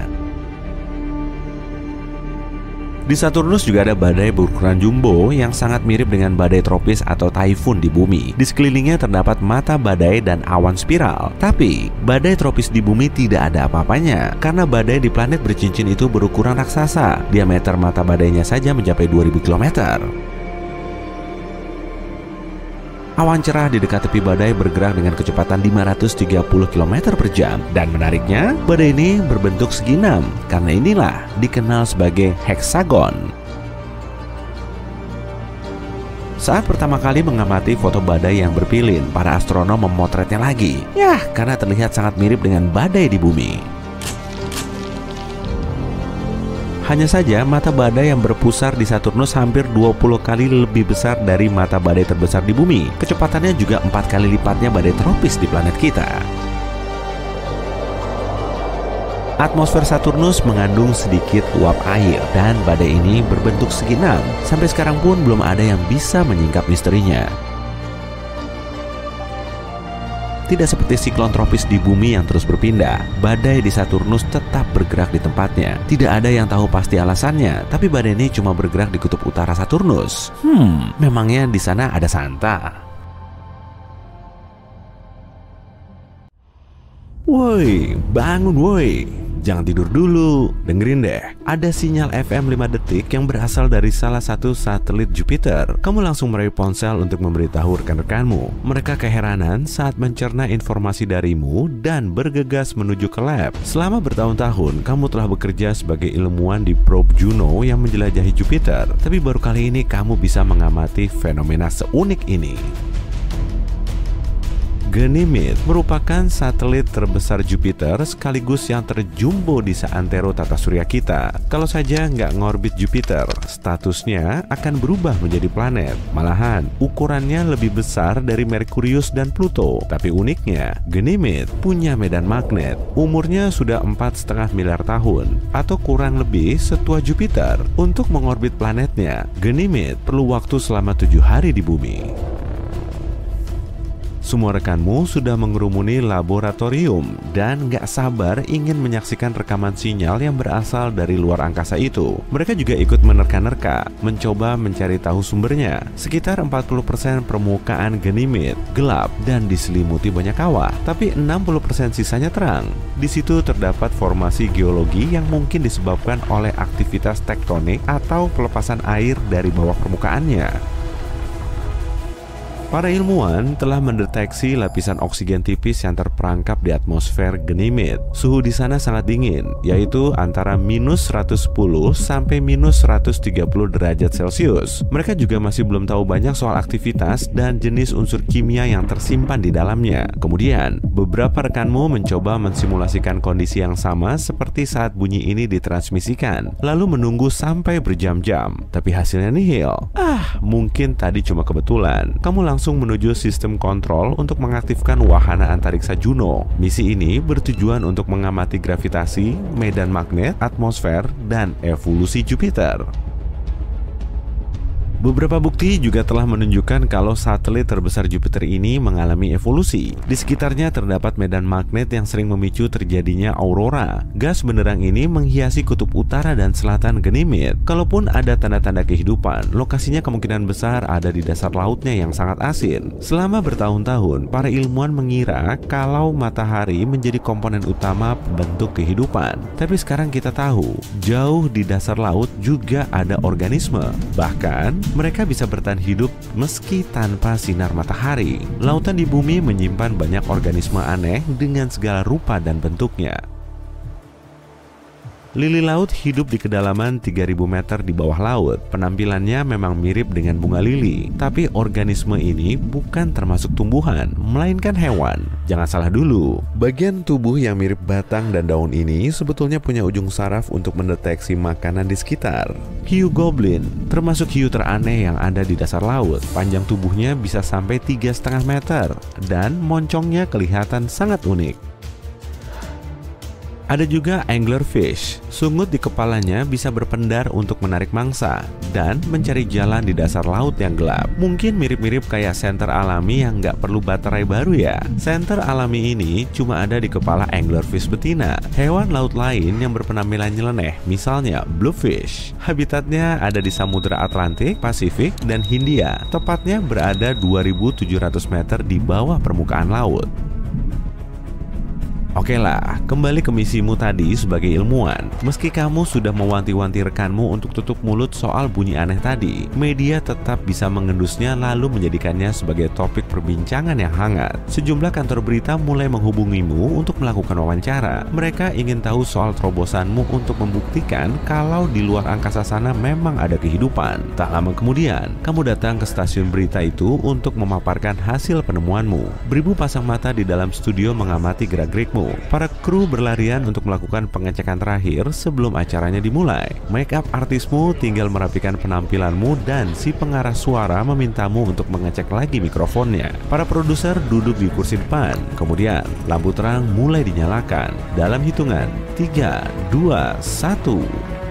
Di Saturnus juga ada badai berukuran jumbo yang sangat mirip dengan badai tropis atau taifun di bumi. Di sekelilingnya terdapat mata badai dan awan spiral. Tapi, badai tropis di bumi tidak ada apa-apanya karena badai di planet bercincin itu berukuran raksasa. Diameter mata badainya saja mencapai 2000 km. Awan cerah di dekat tepi badai bergerak dengan kecepatan 530 km per jam. Dan menariknya, badai ini berbentuk segi 6. Karena inilah dikenal sebagai heksagon. Saat pertama kali mengamati foto badai yang berpilin, para astronom memotretnya lagi. Yah, karena terlihat sangat mirip dengan badai di bumi. Hanya saja mata badai yang berpusar di Saturnus hampir 20 kali lebih besar dari mata badai terbesar di bumi. Kecepatannya juga 4 kali lipatnya badai tropis di planet kita. Atmosfer Saturnus mengandung sedikit uap air dan badai ini berbentuk segi 6. Sampai sekarang pun belum ada yang bisa menyingkap misterinya. Tidak seperti siklon tropis di bumi yang terus berpindah, badai di Saturnus tetap bergerak di tempatnya. Tidak ada yang tahu pasti alasannya, tapi badai ini cuma bergerak di kutub utara Saturnus. Memangnya di sana ada Santa? Woi, bangun woi. Jangan tidur dulu, dengerin deh. Ada sinyal FM 5 detik yang berasal dari salah satu satelit Jupiter. Kamu langsung meraih ponsel untuk memberitahu rekan-rekanmu. Mereka keheranan saat mencerna informasi darimu dan bergegas menuju ke lab. Selama bertahun-tahun, kamu telah bekerja sebagai ilmuwan di probe Juno yang menjelajahi Jupiter. Tapi baru kali ini kamu bisa mengamati fenomena seunik ini. Ganymede merupakan satelit terbesar Jupiter sekaligus yang terjumbo di seantero tata surya kita. Kalau saja nggak ngorbit Jupiter, statusnya akan berubah menjadi planet. Malahan, ukurannya lebih besar dari Merkurius dan Pluto. Tapi uniknya, Ganymede punya medan magnet. Umurnya sudah 4,5 miliar tahun, atau kurang lebih setua Jupiter. Untuk mengorbit planetnya, Ganymede perlu waktu selama 7 hari di bumi. Semua rekanmu sudah mengerumuni laboratorium dan gak sabar ingin menyaksikan rekaman sinyal yang berasal dari luar angkasa itu. Mereka juga ikut menerka-nerka, mencoba mencari tahu sumbernya. Sekitar 40% permukaan Ganymede gelap dan diselimuti banyak kawah, tapi 60% sisanya terang. Di situ terdapat formasi geologi yang mungkin disebabkan oleh aktivitas tektonik atau pelepasan air dari bawah permukaannya. Para ilmuwan telah mendeteksi lapisan oksigen tipis yang terperangkap di atmosfer Ganymede. Suhu di sana sangat dingin, yaitu antara minus 110 sampai minus 130 derajat Celcius. Mereka juga masih belum tahu banyak soal aktivitas dan jenis unsur kimia yang tersimpan di dalamnya. Kemudian, beberapa rekanmu mencoba mensimulasikan kondisi yang sama seperti saat bunyi ini ditransmisikan, lalu menunggu sampai berjam-jam. Tapi hasilnya nihil. Mungkin tadi cuma kebetulan. Kamu langsung menuju sistem kontrol untuk mengaktifkan wahana antariksa Juno. Misi ini bertujuan untuk mengamati gravitasi, medan magnet, atmosfer, dan evolusi Jupiter. Beberapa bukti juga telah menunjukkan kalau satelit terbesar Jupiter ini mengalami evolusi. Di sekitarnya terdapat medan magnet yang sering memicu terjadinya aurora. Gas benderang ini menghiasi kutub utara dan selatan Ganymede. Kalaupun ada tanda-tanda kehidupan, lokasinya kemungkinan besar ada di dasar lautnya yang sangat asin. Selama bertahun-tahun, para ilmuwan mengira kalau matahari menjadi komponen utama bentuk kehidupan. Tapi sekarang kita tahu, jauh di dasar laut juga ada organisme. Bahkan, mereka bisa bertahan hidup meski tanpa sinar matahari. Lautan di bumi menyimpan banyak organisme aneh dengan segala rupa dan bentuknya. Lili laut hidup di kedalaman 3000 meter di bawah laut. Penampilannya memang mirip dengan bunga lili, tapi organisme ini bukan termasuk tumbuhan, melainkan hewan. Jangan salah dulu, bagian tubuh yang mirip batang dan daun ini sebetulnya punya ujung saraf untuk mendeteksi makanan di sekitar. Hiu goblin termasuk hiu teraneh yang ada di dasar laut. Panjang tubuhnya bisa sampai 3,5 meter dan moncongnya kelihatan sangat unik. Ada juga anglerfish. Sungut di kepalanya bisa berpendar untuk menarik mangsa dan mencari jalan di dasar laut yang gelap. Mungkin mirip-mirip kayak senter alami yang nggak perlu baterai baru ya. Senter alami ini cuma ada di kepala anglerfish betina. Hewan laut lain yang berpenampilan nyeleneh, misalnya bluefish. Habitatnya ada di Samudra Atlantik, Pasifik, dan Hindia. Tepatnya berada 2.700 meter di bawah permukaan laut. Oke lah, kembali ke misimu tadi sebagai ilmuwan. Meski kamu sudah mewanti-wanti rekanmu untuk tutup mulut soal bunyi aneh tadi, media tetap bisa mengendusnya lalu menjadikannya sebagai topik perbincangan yang hangat. Sejumlah kantor berita mulai menghubungimu untuk melakukan wawancara. Mereka ingin tahu soal terobosanmu untuk membuktikan kalau di luar angkasa sana memang ada kehidupan. Tak lama kemudian, kamu datang ke stasiun berita itu untuk memaparkan hasil penemuanmu. Beribu pasang mata di dalam studio mengamati gerak-gerikmu. Para kru berlarian untuk melakukan pengecekan terakhir sebelum acaranya dimulai. Make-up artismu tinggal merapikan penampilanmu dan si pengarah suara memintamu untuk mengecek lagi mikrofonnya. Para produser duduk di kursi depan. Kemudian lampu terang mulai dinyalakan. Dalam hitungan 3, 2, 1.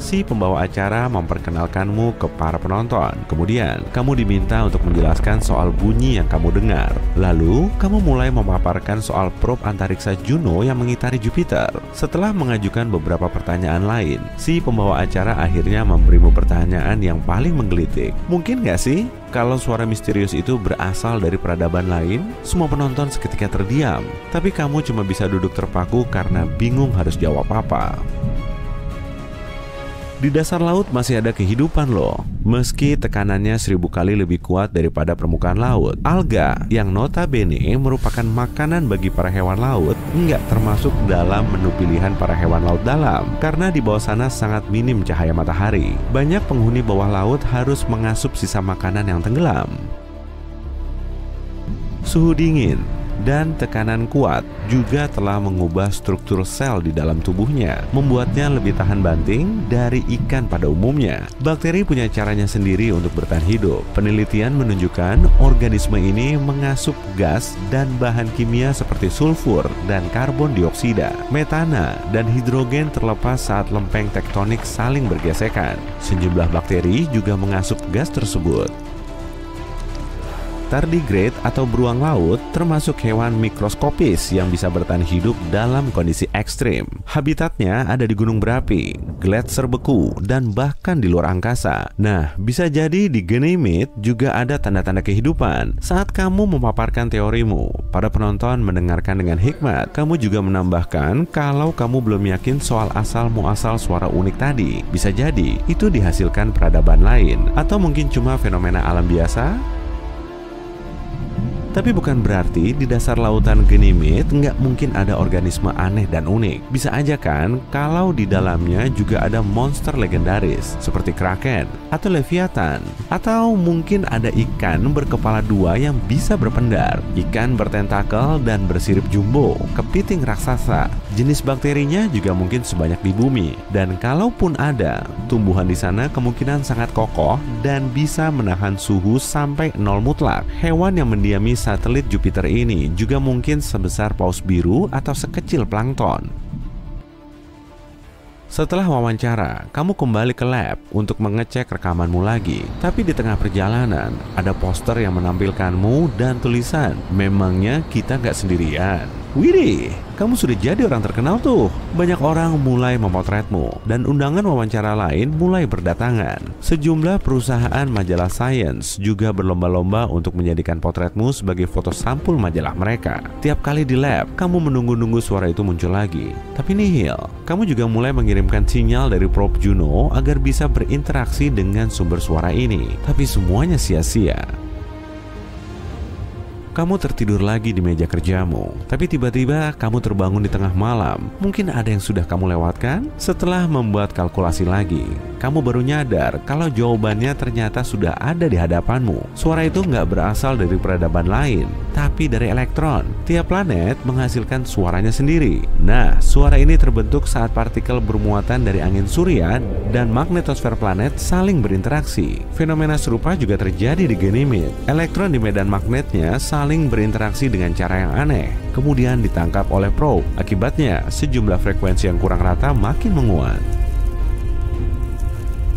Si pembawa acara memperkenalkanmu ke para penonton. Kemudian, kamu diminta untuk menjelaskan soal bunyi yang kamu dengar. Lalu, kamu mulai memaparkan soal probe antariksa Juno yang mengitari Jupiter. Setelah mengajukan beberapa pertanyaan lain, si pembawa acara akhirnya memberimu pertanyaan yang paling menggelitik. Mungkin nggak sih kalau suara misterius itu berasal dari peradaban lain? Semua penonton seketika terdiam, tapi kamu cuma bisa duduk terpaku karena bingung harus jawab apa. Di dasar laut masih ada kehidupan loh. Meski tekanannya 1000 kali lebih kuat daripada permukaan laut. Alga yang notabene merupakan makanan bagi para hewan laut nggak termasuk dalam menu pilihan para hewan laut dalam. Karena di bawah sana sangat minim cahaya matahari. Banyak penghuni bawah laut harus mengasup sisa makanan yang tenggelam. Suhu dingin dan tekanan kuat juga telah mengubah struktur sel di dalam tubuhnya, membuatnya lebih tahan banting dari ikan pada umumnya. Bakteri punya caranya sendiri untuk bertahan hidup. Penelitian menunjukkan organisme ini mengasup gas dan bahan kimia seperti sulfur dan karbon dioksida, metana, dan hidrogen terlepas saat lempeng tektonik saling bergesekan. Sejumlah bakteri juga mengasup gas tersebut. tardigrade atau beruang laut termasuk hewan mikroskopis yang bisa bertahan hidup dalam kondisi ekstrim. Habitatnya ada di gunung berapi, gletser beku, dan bahkan di luar angkasa. Nah, bisa jadi di Ganymede juga ada tanda-tanda kehidupan. Saat kamu memaparkan teorimu, para penonton mendengarkan dengan hikmat. Kamu juga menambahkan kalau kamu belum yakin soal asal-muasal suara unik tadi. Bisa jadi itu dihasilkan peradaban lain, atau mungkin cuma fenomena alam biasa. Tapi bukan berarti di dasar lautan Ganymede nggak mungkin ada organisme aneh dan unik. Bisa aja kan kalau di dalamnya juga ada monster legendaris seperti Kraken atau Leviathan. Atau mungkin ada ikan berkepala dua yang bisa berpendar, ikan bertentakel dan bersirip jumbo, kepiting raksasa. Jenis bakterinya juga mungkin sebanyak di bumi. Dan kalaupun ada, tumbuhan di sana kemungkinan sangat kokoh dan bisa menahan suhu sampai 0 mutlak. Hewan yang mendiami satelit Jupiter ini juga mungkin sebesar paus biru atau sekecil plankton. Setelah wawancara, kamu kembali ke lab untuk mengecek rekamanmu lagi. Tapi di tengah perjalanan, ada poster yang menampilkanmu dan tulisan, "Memangnya kita nggak sendirian?" Widih, kamu sudah jadi orang terkenal tuh. Banyak orang mulai memotretmu dan undangan wawancara lain mulai berdatangan. Sejumlah perusahaan majalah sains juga berlomba-lomba untuk menjadikan potretmu sebagai foto sampul majalah mereka. Tiap kali di lab, kamu menunggu-nunggu suara itu muncul lagi. Tapi nihil, kamu juga mulai mengirimkan sinyal dari probe Juno agar bisa berinteraksi dengan sumber suara ini. Tapi semuanya sia-sia. Kamu tertidur lagi di meja kerjamu, tapi tiba-tiba kamu terbangun di tengah malam. Mungkin ada yang sudah kamu lewatkan? Setelah membuat kalkulasi lagi, kamu baru nyadar kalau jawabannya ternyata sudah ada di hadapanmu. Suara itu nggak berasal dari peradaban lain, tapi dari elektron. Tiap planet menghasilkan suaranya sendiri. Nah, suara ini terbentuk saat partikel bermuatan dari angin surya dan magnetosfer planet saling berinteraksi. Fenomena serupa juga terjadi di Ganymede. Elektron di medan magnetnya saling berinteraksi dengan cara yang aneh, kemudian ditangkap oleh probe. Akibatnya, sejumlah frekuensi yang kurang rata makin menguat.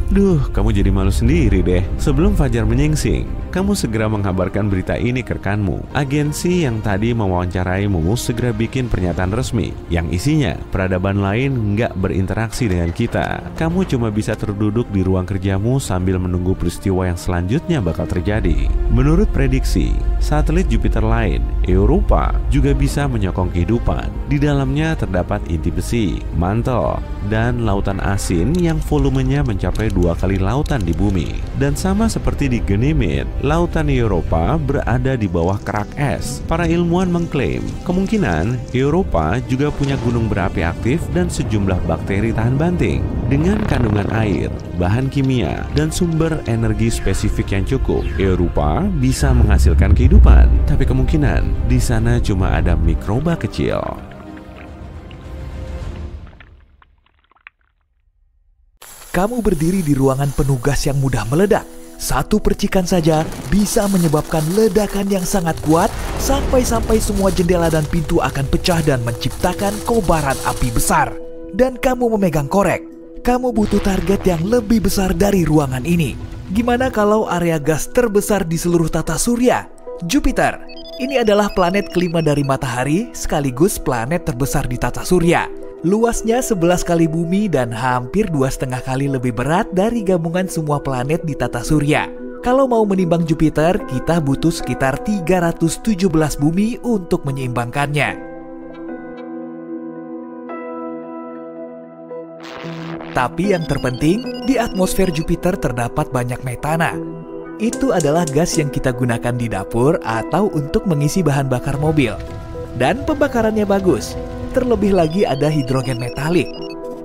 Duh, kamu jadi malu sendiri deh. Sebelum fajar menyingsing, kamu segera mengabarkan berita ini ke rekanmu. Agensi yang tadi mewawancaraimu segera bikin pernyataan resmi yang isinya peradaban lain nggak berinteraksi dengan kita. Kamu cuma bisa terduduk di ruang kerjamu sambil menunggu peristiwa yang selanjutnya bakal terjadi. Menurut prediksi, satelit Jupiter lain, Europa, juga bisa menyokong kehidupan. Di dalamnya terdapat inti besi, mantel, dan lautan asin yang volumenya mencapai 2 kali lautan di bumi. Dan sama seperti di Ganymede, lautan Europa berada di bawah kerak es. Para ilmuwan mengklaim kemungkinan Europa juga punya gunung berapi aktif dan sejumlah bakteri tahan banting. Dengan kandungan air, bahan kimia, dan sumber energi spesifik yang cukup, Europa bisa menghasilkan kehidupan. Tapi kemungkinan di sana cuma ada mikroba kecil. Kamu berdiri di ruangan penuh gas yang mudah meledak. Satu percikan saja bisa menyebabkan ledakan yang sangat kuat sampai-sampai semua jendela dan pintu akan pecah dan menciptakan kobaran api besar. Dan kamu memegang korek. Kamu butuh target yang lebih besar dari ruangan ini. Gimana kalau area gas terbesar di seluruh tata surya? Jupiter. Ini adalah planet kelima dari matahari sekaligus planet terbesar di tata surya. Luasnya 11 kali bumi dan hampir 2,5 kali lebih berat dari gabungan semua planet di tata surya. Kalau mau menimbang Jupiter, kita butuh sekitar 317 bumi untuk menyeimbangkannya. Tapi yang terpenting, di atmosfer Jupiter terdapat banyak metana. Itu adalah gas yang kita gunakan di dapur atau untuk mengisi bahan bakar mobil. Dan pembakarannya bagus. Terlebih lagi ada hidrogen metalik.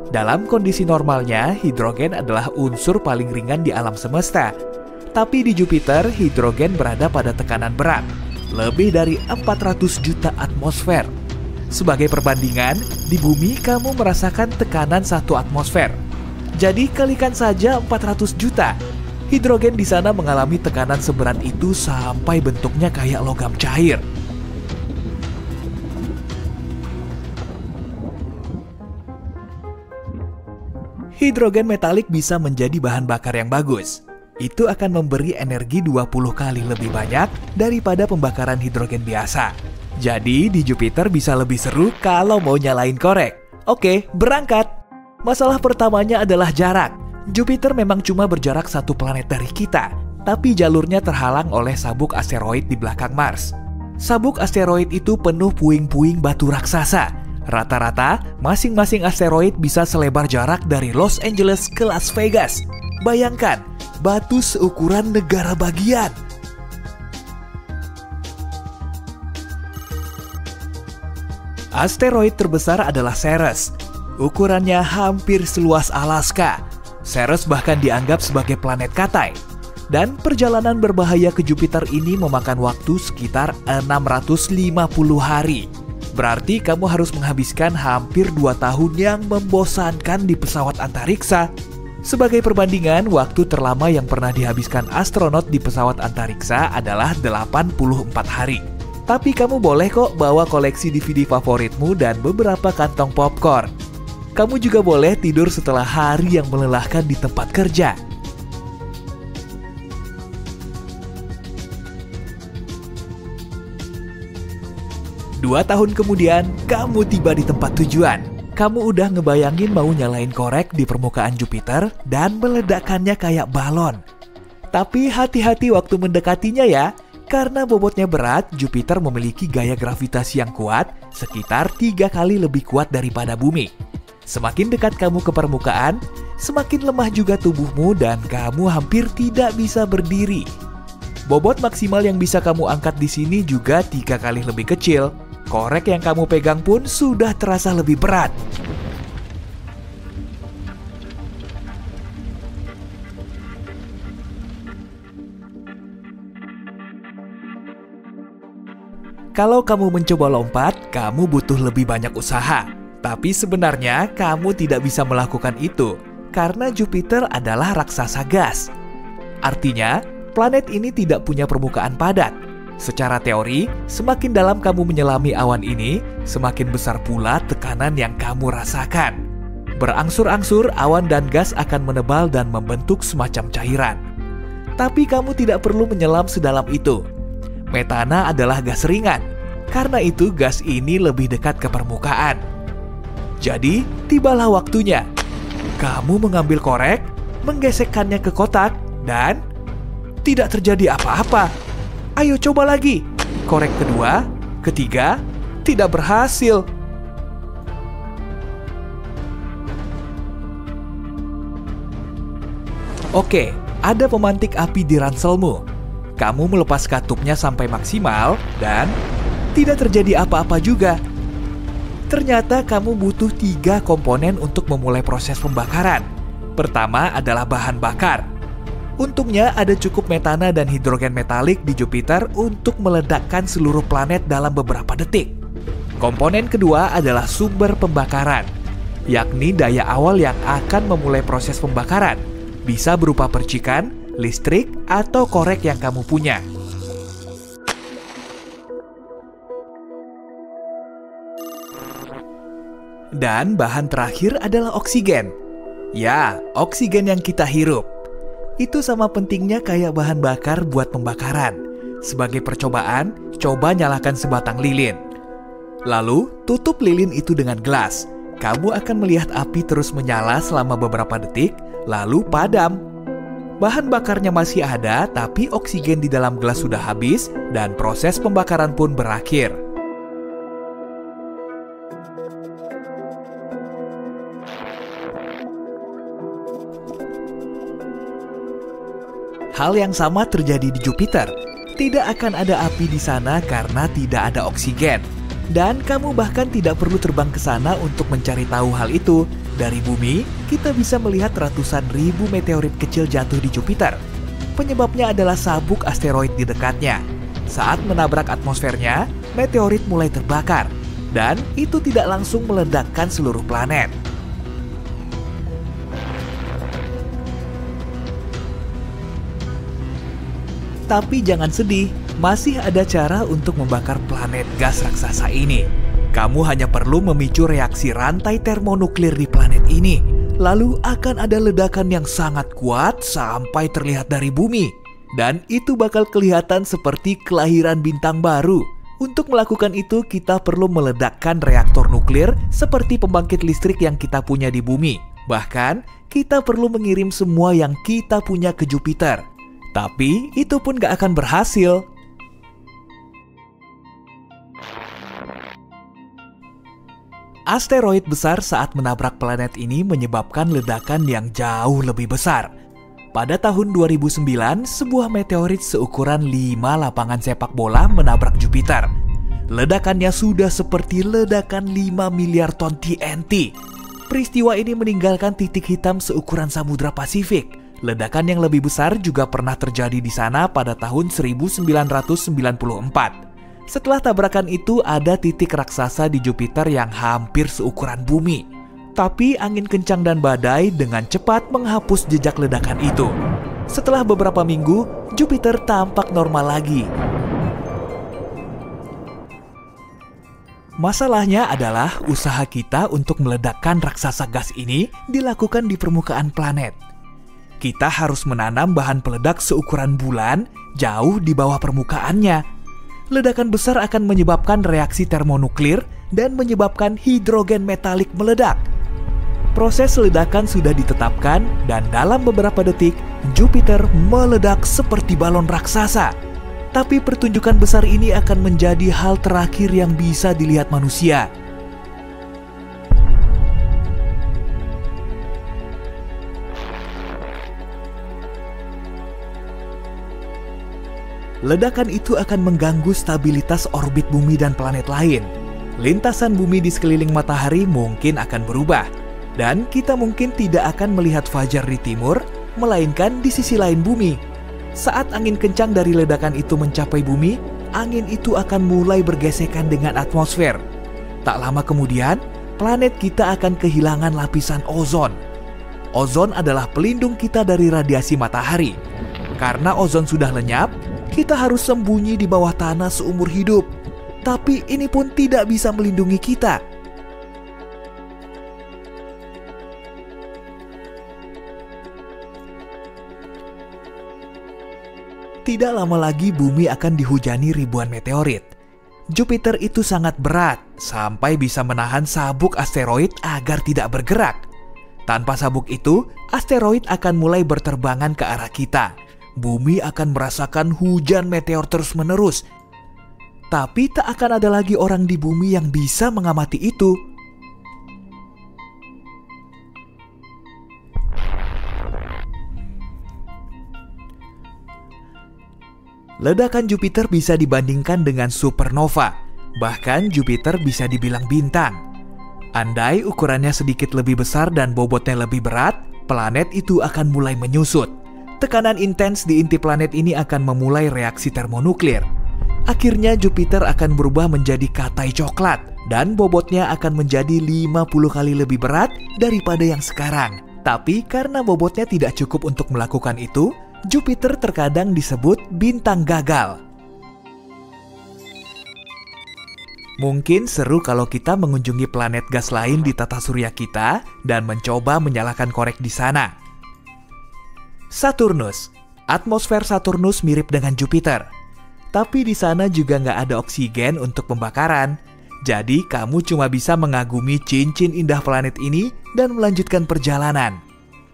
Dalam kondisi normalnya, hidrogen adalah unsur paling ringan di alam semesta. Tapi di Jupiter, hidrogen berada pada tekanan berat, lebih dari 400 juta atmosfer. Sebagai perbandingan, di bumi kamu merasakan tekanan 1 atmosfer. Jadi kalikan saja 400 juta. Hidrogen di sana mengalami tekanan seberat itu sampai bentuknya kayak logam cair. Hidrogen metalik bisa menjadi bahan bakar yang bagus. Itu akan memberi energi 20 kali lebih banyak daripada pembakaran hidrogen biasa. Jadi di Jupiter bisa lebih seru kalau mau nyalain korek. Oke, berangkat! Masalah pertamanya adalah jarak. Jupiter memang cuma berjarak satu planet dari kita, tapi jalurnya terhalang oleh sabuk asteroid di belakang Mars. Sabuk asteroid itu penuh puing-puing batu raksasa. Rata-rata, masing-masing asteroid bisa selebar jarak dari Los Angeles ke Las Vegas. Bayangkan, batu seukuran negara bagian. Asteroid terbesar adalah Ceres. Ukurannya hampir seluas Alaska. Ceres bahkan dianggap sebagai planet katai. Dan perjalanan berbahaya ke Jupiter ini memakan waktu sekitar 650 hari. Berarti kamu harus menghabiskan hampir 2 tahun yang membosankan di pesawat antariksa. Sebagai perbandingan, waktu terlama yang pernah dihabiskan astronot di pesawat antariksa adalah 84 hari. Tapi kamu boleh kok bawa koleksi DVD favoritmu dan beberapa kantong popcorn. Kamu juga boleh tidur setelah hari yang melelahkan di tempat kerja. 2 tahun kemudian, kamu tiba di tempat tujuan. Kamu udah ngebayangin mau nyalain korek di permukaan Jupiter dan meledakkannya kayak balon. Tapi hati-hati waktu mendekatinya ya, karena bobotnya berat, Jupiter memiliki gaya gravitasi yang kuat, sekitar 3 kali lebih kuat daripada bumi. Semakin dekat kamu ke permukaan, semakin lemah juga tubuhmu dan kamu hampir tidak bisa berdiri. Bobot maksimal yang bisa kamu angkat di sini juga 3 kali lebih kecil. Korek yang kamu pegang pun sudah terasa lebih berat. Kalau kamu mencoba lompat, kamu butuh lebih banyak usaha. Tapi sebenarnya kamu tidak bisa melakukan itu, karena Jupiter adalah raksasa gas. Artinya, planet ini tidak punya permukaan padat. Secara teori, semakin dalam kamu menyelami awan ini, semakin besar pula tekanan yang kamu rasakan. Berangsur-angsur, awan dan gas akan menebal dan membentuk semacam cairan. Tapi kamu tidak perlu menyelam sedalam itu. Metana adalah gas ringan, karena itu gas ini lebih dekat ke permukaan. Jadi, tibalah waktunya. Kamu mengambil korek, menggesekkannya ke kotak, dan tidak terjadi apa-apa. Ayo coba lagi. Korek kedua, ketiga, tidak berhasil. Oke, ada pemantik api di ranselmu. Kamu melepas katupnya sampai maksimal dan tidak terjadi apa-apa juga. Ternyata kamu butuh 3 komponen untuk memulai proses pembakaran. Pertama adalah bahan bakar. Untungnya ada cukup metana dan hidrogen metalik di Jupiter untuk meledakkan seluruh planet dalam beberapa detik. Komponen kedua adalah sumber pembakaran, yakni daya awal yang akan memulai proses pembakaran. Bisa berupa percikan, listrik, atau korek yang kamu punya. Dan bahan terakhir adalah oksigen. Ya, oksigen yang kita hirup. Itu sama pentingnya kayak bahan bakar buat pembakaran. Sebagai percobaan, coba nyalakan sebatang lilin. Lalu, tutup lilin itu dengan gelas. Kamu akan melihat api terus menyala selama beberapa detik, lalu padam. Bahan bakarnya masih ada, tapi oksigen di dalam gelas sudah habis, dan proses pembakaran pun berakhir. Hal yang sama terjadi di Jupiter. Tidak akan ada api di sana karena tidak ada oksigen. Dan kamu bahkan tidak perlu terbang ke sana untuk mencari tahu hal itu. Dari bumi, kita bisa melihat ratusan ribu meteorit kecil jatuh di Jupiter. Penyebabnya adalah sabuk asteroid di dekatnya. Saat menabrak atmosfernya, meteorit mulai terbakar. Dan itu tidak langsung meledakkan seluruh planet. Tapi jangan sedih, masih ada cara untuk membakar planet gas raksasa ini. Kamu hanya perlu memicu reaksi rantai termonuklir di planet ini. lalu akan ada ledakan yang sangat kuat sampai terlihat dari bumi. Dan itu bakal kelihatan seperti kelahiran bintang baru. Untuk melakukan itu, kita perlu meledakkan reaktor nuklir seperti pembangkit listrik yang kita punya di bumi. Bahkan, kita perlu mengirim semua yang kita punya ke Jupiter. Tapi, itu pun gak akan berhasil. Asteroid besar saat menabrak planet ini menyebabkan ledakan yang jauh lebih besar. Pada tahun 2009, sebuah meteorit seukuran 5 lapangan sepak bola menabrak Jupiter. Ledakannya sudah seperti ledakan 5 miliar ton TNT. Peristiwa ini meninggalkan titik hitam seukuran Samudra Pasifik. Ledakan yang lebih besar juga pernah terjadi di sana pada tahun 1994. Setelah tabrakan itu, ada titik raksasa di Jupiter yang hampir seukuran bumi. Tapi angin kencang dan badai dengan cepat menghapus jejak ledakan itu. Setelah beberapa minggu, Jupiter tampak normal lagi. Masalahnya adalah usaha kita untuk meledakkan raksasa gas ini dilakukan di permukaan planet. Kita harus menanam bahan peledak seukuran bulan jauh di bawah permukaannya. Ledakan besar akan menyebabkan reaksi termonuklir dan menyebabkan hidrogen metalik meledak. Proses ledakan sudah ditetapkan dan dalam beberapa detik Jupiter meledak seperti balon raksasa. Tapi pertunjukan besar ini akan menjadi hal terakhir yang bisa dilihat manusia. Ledakan itu akan mengganggu stabilitas orbit bumi dan planet lain. Lintasan bumi di sekeliling matahari mungkin akan berubah. Dan kita mungkin tidak akan melihat fajar di timur, melainkan di sisi lain bumi. Saat angin kencang dari ledakan itu mencapai bumi, angin itu akan mulai bergesekan dengan atmosfer. Tak lama kemudian, planet kita akan kehilangan lapisan ozon. Ozon adalah pelindung kita dari radiasi matahari. Karena ozon sudah lenyap, kita harus sembunyi di bawah tanah seumur hidup. Tapi ini pun tidak bisa melindungi kita. Tidak lama lagi bumi akan dihujani ribuan meteorit. Jupiter itu sangat berat, sampai bisa menahan sabuk asteroid agar tidak bergerak. Tanpa sabuk itu, asteroid akan mulai berterbangan ke arah kita. Bumi akan merasakan hujan meteor terus-menerus. Tapi tak akan ada lagi orang di bumi yang bisa mengamati itu. Ledakan Jupiter bisa dibandingkan dengan supernova. Bahkan Jupiter bisa dibilang bintang. Andai ukurannya sedikit lebih besar dan bobotnya lebih berat, planet itu akan mulai menyusut. Tekanan intens di inti planet ini akan memulai reaksi termonuklir. Akhirnya Jupiter akan berubah menjadi katai coklat dan bobotnya akan menjadi 50 kali lebih berat daripada yang sekarang. Tapi karena bobotnya tidak cukup untuk melakukan itu, Jupiter terkadang disebut bintang gagal. Mungkin seru kalau kita mengunjungi planet gas lain di tata surya kita dan mencoba menyalakan korek di sana. Saturnus. Atmosfer Saturnus mirip dengan Jupiter. Tapi di sana juga nggak ada oksigen untuk pembakaran. Jadi kamu cuma bisa mengagumi cincin indah planet ini dan melanjutkan perjalanan.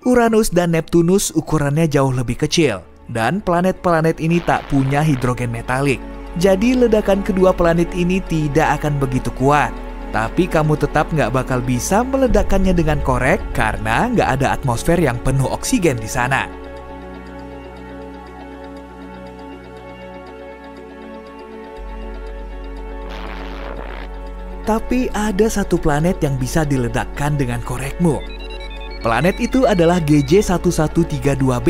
Uranus dan Neptunus ukurannya jauh lebih kecil, dan planet-planet ini tak punya hidrogen metalik. Jadi ledakan kedua planet ini tidak akan begitu kuat. Tapi kamu tetap nggak bakal bisa meledakkannya dengan korek karena nggak ada atmosfer yang penuh oksigen di sana. Tapi ada satu planet yang bisa diledakkan dengan korekmu. Planet itu adalah GJ1132b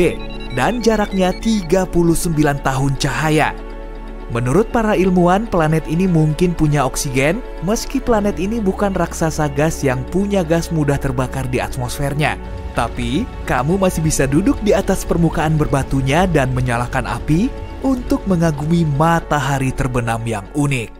dan jaraknya 39 tahun cahaya. Menurut para ilmuwan, planet ini mungkin punya oksigen meski planet ini bukan raksasa gas yang punya gas mudah terbakar di atmosfernya. Tapi, kamu masih bisa duduk di atas permukaan berbatunya dan menyalakan api untuk mengagumi matahari terbenam yang unik.